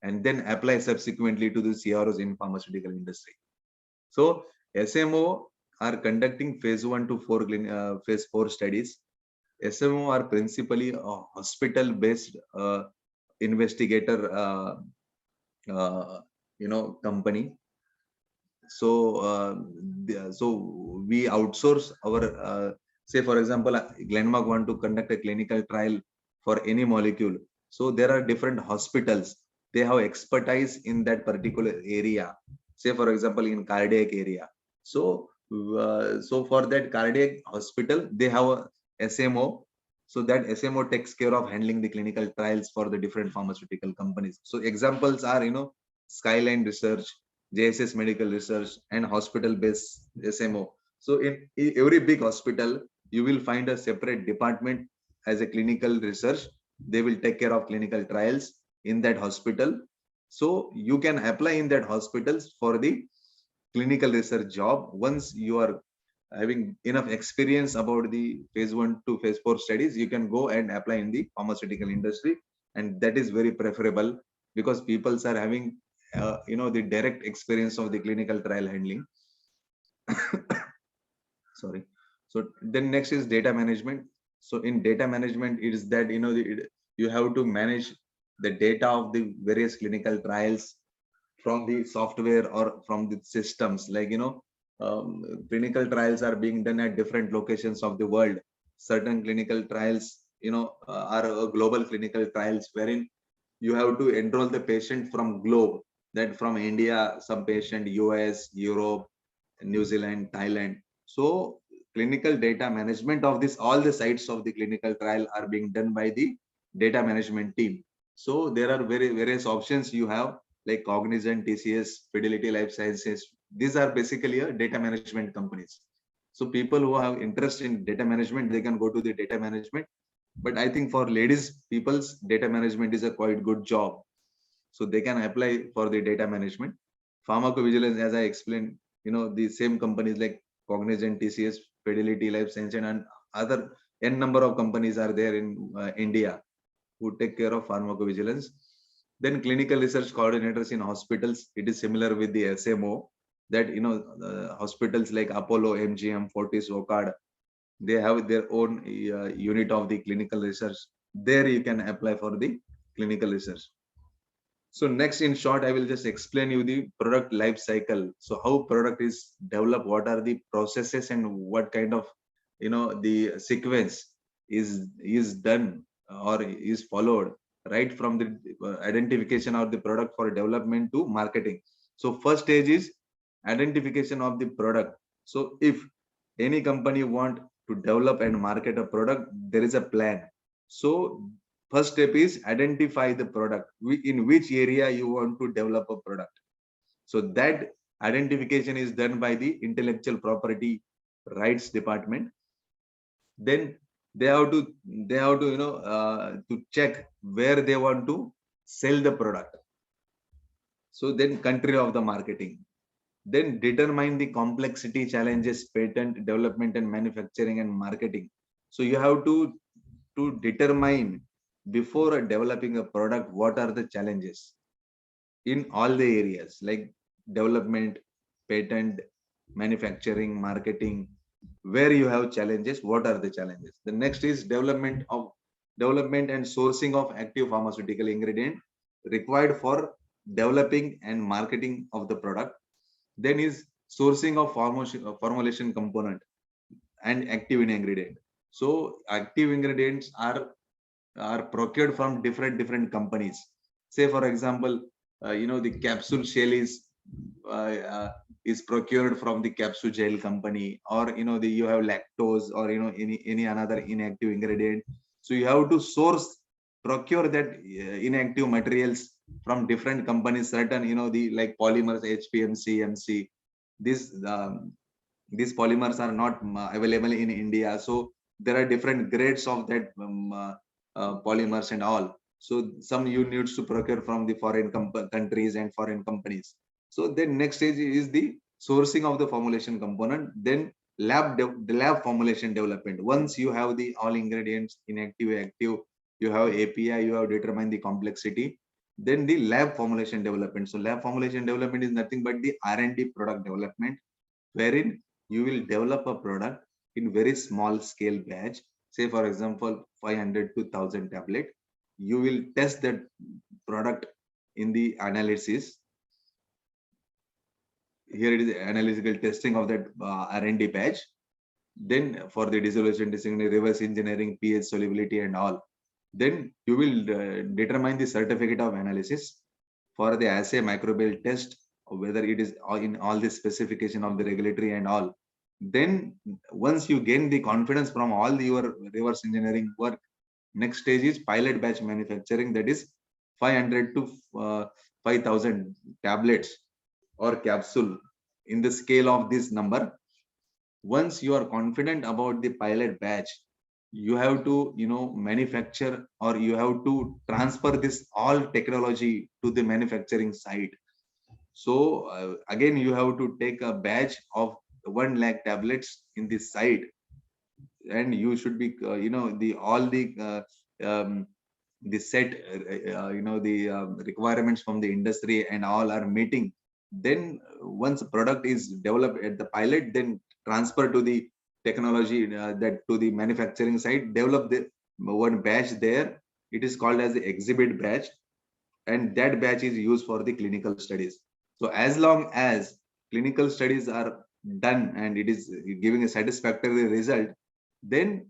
and then apply subsequently to the CROs in pharmaceutical industry. So SMO are conducting phase 1 to 4 phase 4 studies. SMO are principally a hospital-based investigator, company. So, so we outsource our, say for example, Glenmark want to conduct a clinical trial for any molecule. So there are different hospitals. They have expertise in that particular area. Say for example, in cardiac area. So, so for that cardiac hospital, they have a SMO. So that SMO takes care of handling the clinical trials for the different pharmaceutical companies. So examples are, Skyline Research, JSS Medical Research, and hospital-based SMO. So in every big hospital, you will find a separate department as a clinical research. They will take care of clinical trials in that hospital. So you can apply in that hospitals for the clinical research job. Once you are having enough experience about the phase 1 to phase 4 studies, you can go and apply in the pharmaceutical industry. And that is very preferable because people are having, the direct experience of the clinical trial handling. Sorry. So then next is data management. So in data management, it is that, you have to manage the data of the various clinical trials from the software or from the systems. Like, clinical trials are being done at different locations of the world. Certain clinical trials, are global clinical trials wherein you have to enroll the patient from globe, that from India, some patient, US, Europe, New Zealand, Thailand. So clinical data management of this, all the sites of the clinical trial are being done by the data management team. So there are various options you have, like Cognizant, TCS, Fidelity Life Sciences. These are basically a data management companies. So people who have interest in data management, they can go to the data management. But I think for ladies, people's data management is a quite good job. So they can apply for the data management. Pharmacovigilance, as I explained, the same companies like Cognizant, TCS, Fidelity Life Sciences, and other n number of companies are there in India who take care of pharmacovigilance. Then clinical research coordinators in hospitals, it is similar with the SMO, that hospitals like Apollo, MGM, Fortis, Wokad, they have their own unit of the clinical research. There you can apply for the clinical research. So next, in short, I will just explain you the product life cycle. So how product is developed, what are the processes, and what kind of, the sequence is done or is followed right from the identification of the product for development to marketing. So first stage is identification of the product. So if any company want to develop and market a product, there is a plan. So first step is identify the product, in which area you want to develop a product. So that identification is done by the intellectual property rights department. Then they have to to check where they want to sell the product. So then country of the marketing. Then determine the complexity, challenges, patent development and manufacturing and marketing. So you have to determine before developing a product, what are the challenges in all the areas like development, patent, manufacturing, marketing. Where you have challenges, what are the challenges? The next is development and sourcing of active pharmaceutical ingredient required for developing and marketing of the product. Then is sourcing of formulation component and active ingredient. So active ingredients are procured from different companies. Say for example, the capsule shell is procured from the capsule gel company, or you have lactose, or any another inactive ingredient. So you have to procure that inactive materials from different companies. Certain the like polymers, HPMC, MC, this these polymers are not available in India. So there are different grades of that polymers and all. So some you need to procure from the foreign countries and foreign companies. So then next stage is the sourcing of the formulation component. Then the lab formulation development. Once you have the all ingredients in active, you have API, you have determined the complexity. Then the lab formulation development. So lab formulation development is nothing but the R&D product development, wherein you will develop a product in very small scale batch. Say for example 500 to 1000 tablet. You will test that product in the analysis. Here it is analytical testing of that R&D batch. Then for the dissolution testing, reverse engineering, pH solubility and all. Then you will determine the certificate of analysis for the assay microbial test, whether it is in all the specification of the regulatory and all. Then once you gain the confidence from all your reverse engineering work, next stage is pilot batch manufacturing, that is 500 to 5000 tablets or capsule in the scale of this number. Once you are confident about the pilot batch, you have to manufacture, or you have to transfer this all technology to the manufacturing site. So again you have to take a batch of 1 lakh tablets in this site, and you should be the set requirements from the industry and all are meeting. Then once product is developed at the pilot, then transfer to the technology that to the manufacturing site, develop the one batch there. It is called as the exhibit batch, and that batch is used for the clinical studies. So as long as clinical studies are done and it is giving a satisfactory result, then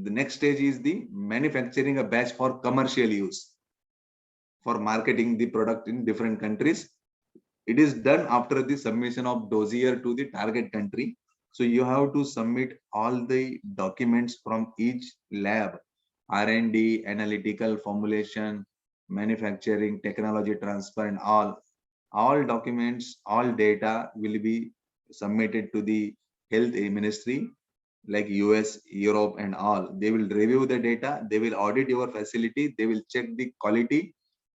the next stage is the manufacturing a batch for commercial use, for marketing the product in different countries. It is done after the submission of dossier to the target country. So you have to submit all the documents from each lab: R&D, analytical, formulation, manufacturing, technology transfer, and all documents, all data will be submitted to the health ministry, like US, Europe and all. They will review the data, they will audit your facility, they will check the quality,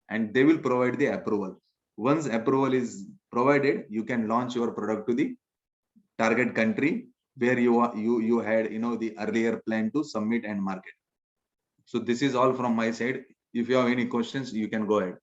and they will provide the approval. Once approval is provided, you can launch your product to the target country where you had the earlier plan to submit and market. So this is all from my side. If you have any questions, you can go ahead.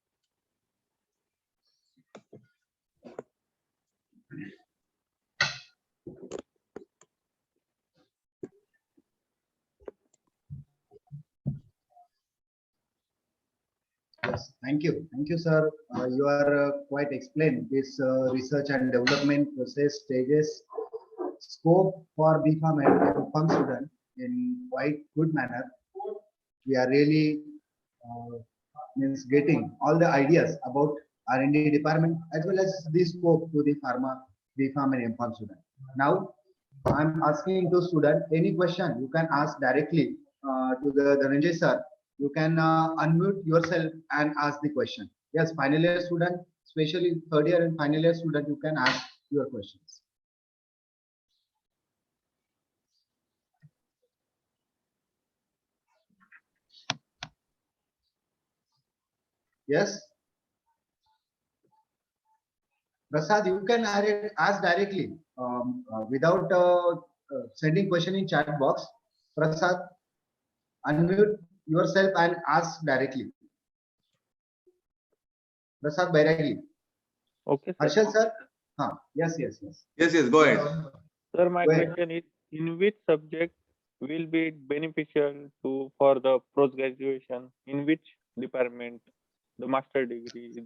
Yes, thank you, sir. You are quite explained this research and development process stages, scope for BPharm and Pharm student in quite good manner. We are really means getting all the ideas about R&D department as well as the scope to the pharma, BPharm and Pharm student. Now, I'm asking to student any question you can ask directly to the Dhananjay sir. You can unmute yourself and ask the question. Yes, final year student, especially third year and final year student, you can ask your questions. Yes, Prasad, you can ask directly without sending question in chat box. Prasad, unmute yourself and ask directly. Prasad Bairagi. Okay, sir. Harshal sir? Yes. Yes, go ahead. Sir, my Go ahead. question is, in which subject will be beneficial for the post-graduation? In which department the master degree is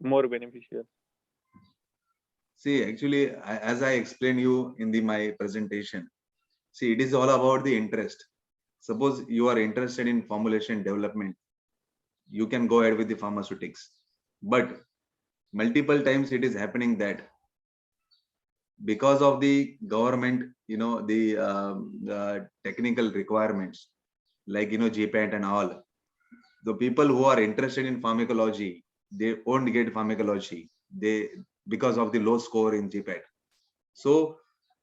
more beneficial? See, actually, as I explained you in my presentation, see, it is all about the interest. Suppose you are interested in formulation development, you can go ahead with the pharmaceutics. But multiple times it is happening that because of the government, the technical requirements, like GPAT and all, the people who are interested in pharmacology, they won't get pharmacology, because of the low score in GPAT. So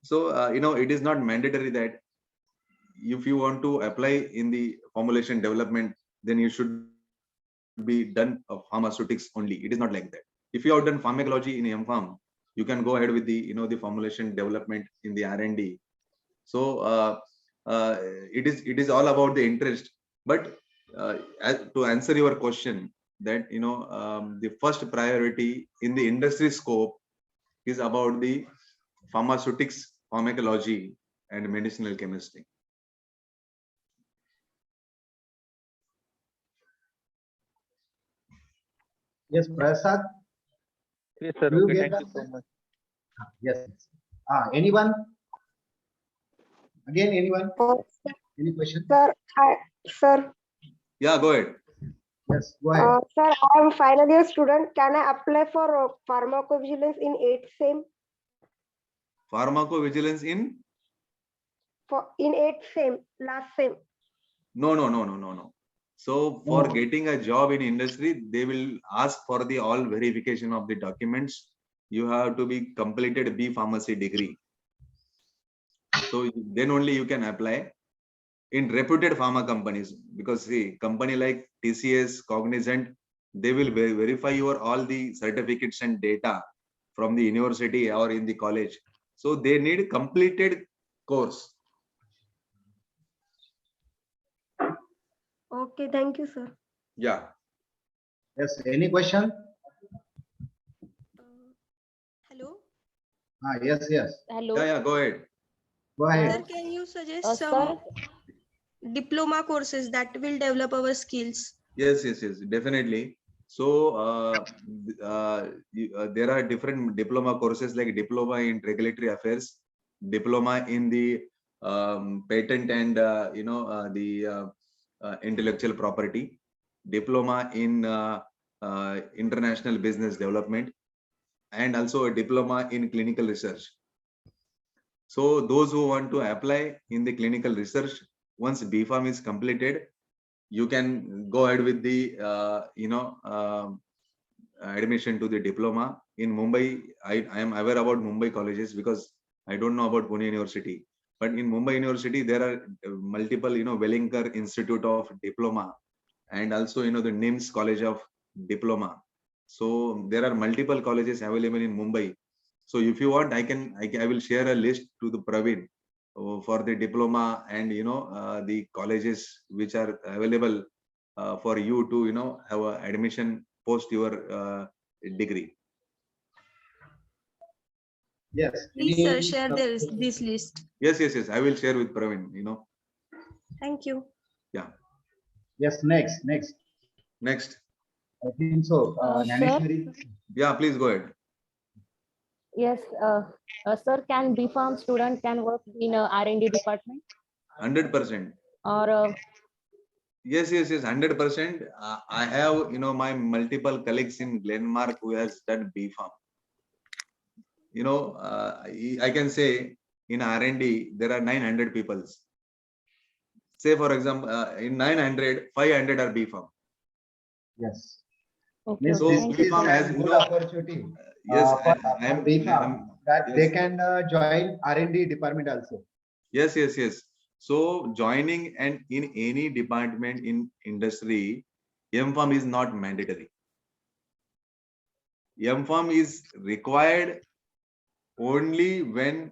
So, it is not mandatory that if you want to apply in the formulation development, then you should be done of pharmaceutics only. It is not like that. If you have done pharmacology in M.Pharm, you can go ahead with the, the formulation development in the R&D. So it is all about the interest. But to answer your question, that the first priority in the industry scope is about the pharmaceutics, pharmacology, and medicinal chemistry. Yes, Prasad, Yes, sir. do you Okay, get thank you that? so much. Yes. Anyone? Again, anyone? Any question? Sir, sir, Yeah, go ahead. Yes, go ahead. sir, I am final year student. Can I apply for pharmacovigilance in 8th sem? Pharmacovigilance in? In 8th sem, last sem. No. So for getting a job in industry, they will ask for the all verification of the documents. You have to be completed B Pharmacy degree. So then only you can apply in reputed pharma companies, because see, company like TCS, Cognizant, they will verify your all the certificates and data from the university or in the college. So they need completed course. Okay, thank you, sir. Yeah. Yes, any question? Hello. Yes. Hello. Yeah, go ahead. Go Sir, ahead. can you suggest Sir, some diploma courses that will develop our skills? Yes, definitely. So there are different diploma courses like diploma in regulatory affairs, diploma in the patent and the intellectual property, diploma in international business development, and also a diploma in clinical research. So those who want to apply in the clinical research, once B.Pharm is completed, you can go ahead with the admission to the diploma in Mumbai. I am aware about Mumbai colleges because I don't know about Pune University. But in Mumbai University, there are multiple, Wellinger Institute of Diploma, and also, the NIMS College of Diploma. So there are multiple colleges available in Mumbai. So if you want, I will share a list to the Pravin for the diploma and the colleges which are available for you to have a admission post your degree. Yes. Please, sir, share this list. Yes. I will share with Pravin. Thank you. Yeah. Yes. Next. I think so. Sir? Naneshwari. Yeah, please go ahead. yes, sir, can B.Pharm student can work in R&D department 100%. or Yes, 100%. I have, my multiple colleagues in Glenmark who has done B.Pharm. I can say in R&D, there are 900 people. Say, for example, in 900, 500 are B.Pharm. Yes. okay, Means So this thank is B.Pharm a has, good opportunity yes, for B.Pharm that yes. they can join R&D department also. Yes. So joining and in any department in industry, M.Pharm is not mandatory. M.Pharm is required only when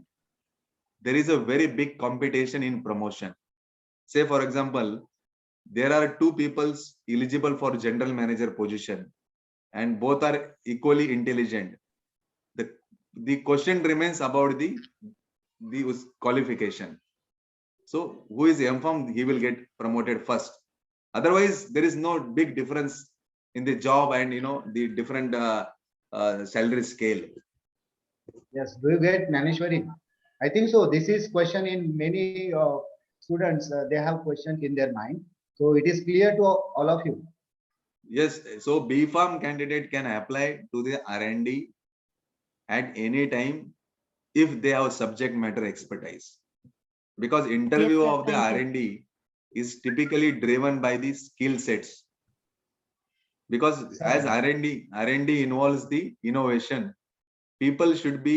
there is a very big competition in promotion. Say, for example, there are two people eligible for general manager position and both are equally intelligent. The question remains about the qualification. So who is M.Pharm, he will get promoted first. Otherwise, there is no big difference in the job and the different salary scale. Yes. Do you get Naneshwari? I think so. This is question in many students. They have questions in their mind. So it is clear to all of you. Yes. So B.Pharm candidate can apply to the R&D at any time if they have subject matter expertise. Because interview Yes, sir, of the thank you. R&D is typically driven by the skill sets. Because as R&D involves the innovation. people should be,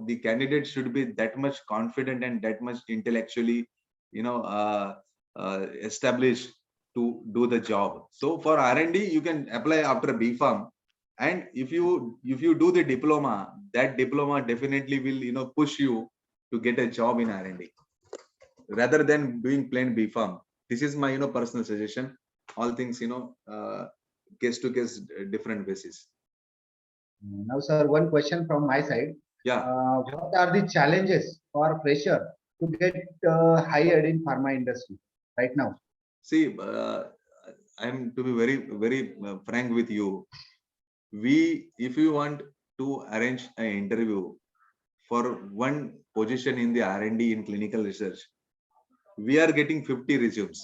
the candidates should be that much confident and that much intellectually, established to do the job. So for R&D, you can apply after B.Pharm, and if you do the diploma, that diploma definitely will, push you to get a job in R&D rather than doing plain B.Pharm. This is my, personal suggestion. All things, case to case, different basis. Now, sir, one question from my side. Yeah. What are the challenges for fresher to get hired in pharma industry right now? See, I'm to be very frank with you. If you want to arrange an interview for one position in the R&D in clinical research, we are getting 50 resumes.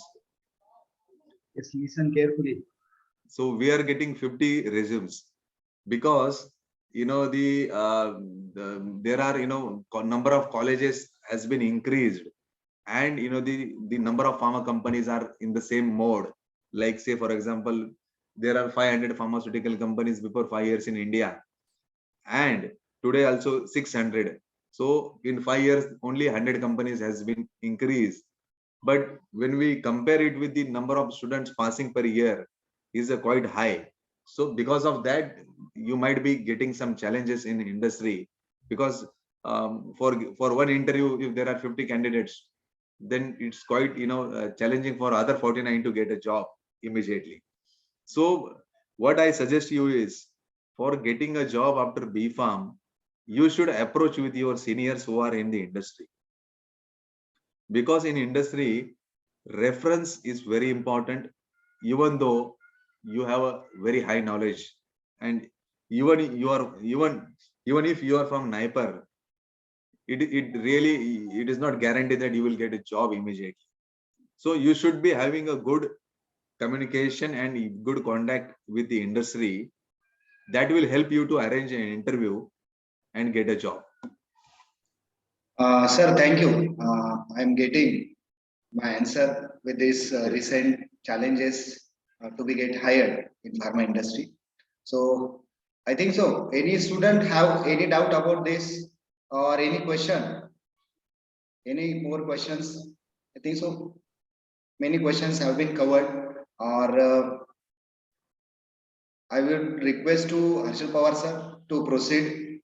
Yes, listen carefully. So we are getting 50 resumes because there are number of colleges has been increased, and the number of pharma companies are in the same mode. Like, say for example, there are 500 pharmaceutical companies before 5 years in India, and today also 600. So in 5 years only 100 companies has been increased. But when we compare it with the number of students passing per year, is quite high. So because of that, you might be getting some challenges in industry, because for one interview, if there are 50 candidates, then it's quite challenging for other 49 to get a job immediately. So what I suggest you is, for getting a job after B.Pharm, you should approach with your seniors who are in the industry, because in industry reference is very important. Even though you have a very high knowledge, and even if you are from Naipur, it is not guaranteed that you will get a job immediately. So you should be having a good communication and good contact with the industry. That will help you to arrange an interview and get a job. Sir, thank you. I'm getting my answer with this recent challenges to be get hired in pharma industry. So I think so. Any student have any doubt about this or any question? Any more questions? I think so. Many questions have been covered. Or I will request to Harshal Pawar sir to proceed.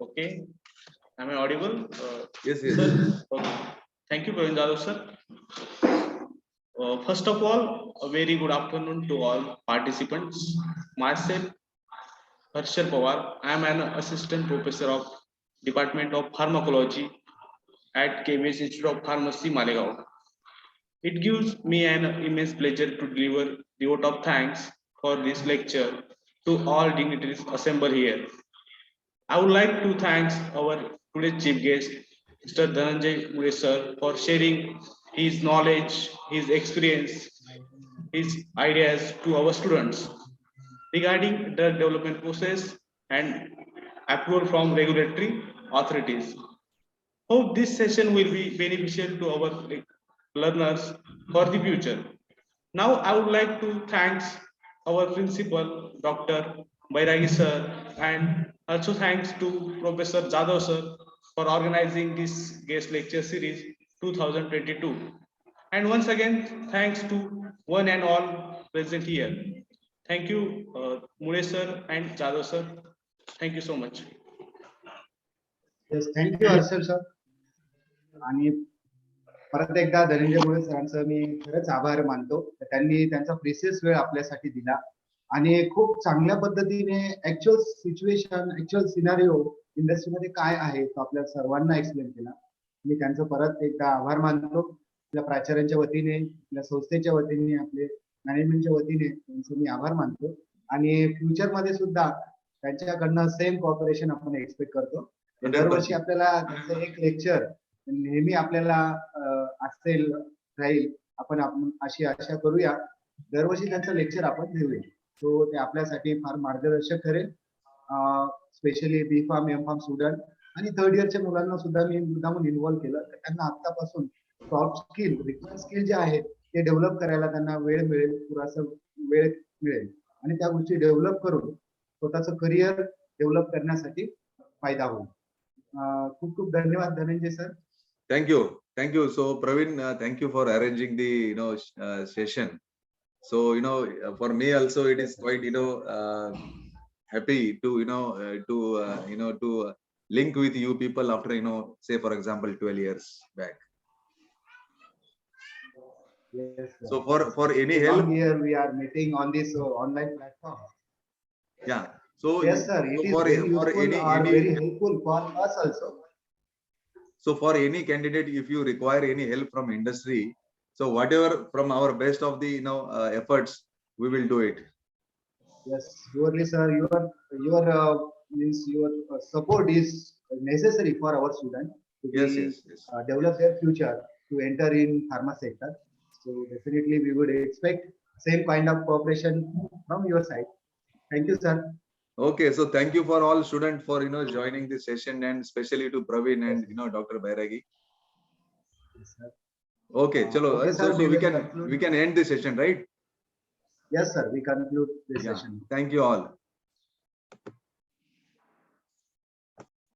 Okay. Am I audible? Yes, yes. Sir, okay. Thank you, P.Jadhav sir. First of all, a very good afternoon to all participants. Myself, Harshal Pawar. I am an assistant professor of Department of Pharmacology at KBS Institute of Pharmacy, Malegaon. It gives me an immense pleasure to deliver the vote of thanks for this lecture to all dignitaries assembled here. I would like to thank our today's chief guest, Mr. Dhananjay Mule sir, for sharing his knowledge, his experience, his ideas to our students regarding drug development process and approval from regulatory authorities. Hope this session will be beneficial to our learners for the future. Now I would like to thank our principal, Dr. Bairagi sir, and also thanks to Professor Jadhav sir for organizing this guest lecture series 2022. And once again, thanks to one and all present here. Thank you, Mule sir and Jadhav sir. Thank you so much. Yes, thank you Harshal sir. आणि परत एकदा धनंजय मुळे सरांचं मी खरंच आभार मानतो. त्यांनी त्यांचा precious वेळ आपल्यासाठी दिला आणि खूप चांगल्या पद्धतीने ऍक्च्युअल सिच्युएशन, ऍक्च्युअल सिनारिओ इंडस्ट्रीमध्ये काय आहे तो आपल्या सर्वांना एक्सप्लेन केला. मी त्यांचं परत एकदा आभार मानतो. आपल्या प्राचार्यांच्या वतीने, आपल्या संस्थेच्या वतीने, आपले मॅनेजमेंटच्या वतीने त्यांचं मी आभार मानतो. आणि फ्युचर मध्ये सुद्धा त्यांच्याकडनं सेम कॉपरेशन आपण एक्सपेक्ट करतो. दरवर्षी आपल्याला त्यांचं एक लेक्चर नेहमी आपल्याला असेल राहील. आपण अशी आशा करूया दरवर्षी त्यांचं लेक्चर आपण घेऊया. तो ते आपल्यासाठी फार मार्गदर्शक ठरेल. स्पेशली B.Pharm, M.Pharm स्टुडंट आणि थर्ड इयरच्या मुलांना सुद्धा मी मुद्दामून इन्व्हॉल्व्ह केलं. तर त्यांना आतापासून सॉफ्ट स्किल, रिक्वायर्ड स्किल जे आहेत ते डेव्हलप करायला त्यांना वेळ मिळेल, पुरासा वेळ मिळेल आणि त्या गोष्टी डेव्हलप करून स्वतःचं करिअर डेव्हलप करण्यासाठी फायदा होईल. खूप खूप धन्यवाद Dhananjay sir. Thank you. So Pravin, thank you for arranging the session. So for me also it is quite happy to to link with you people after say for example 12 years back. Yes, sir. So for any Long help, year we are meeting on this online platform. yeah. So Yes, sir. It is for very useful or any very helpful for us also. so for any candidate, if you require any help from industry, so whatever from our best of the efforts, we will do it. Yes, surely, sir. Your means your support is necessary for our student to Yes. develop their future to enter in pharma sector. So definitely we would expect same kind of cooperation from your side. Thank you, sir. Okay, so thank you for all students for joining this session, and especially to Pravin and Dr. Bairagi. Yes, sir. Okay, chalo. Okay, sir. So We we will can conclude. end this session, right? Yes, sir. We conclude this Yeah. session. Thank you all.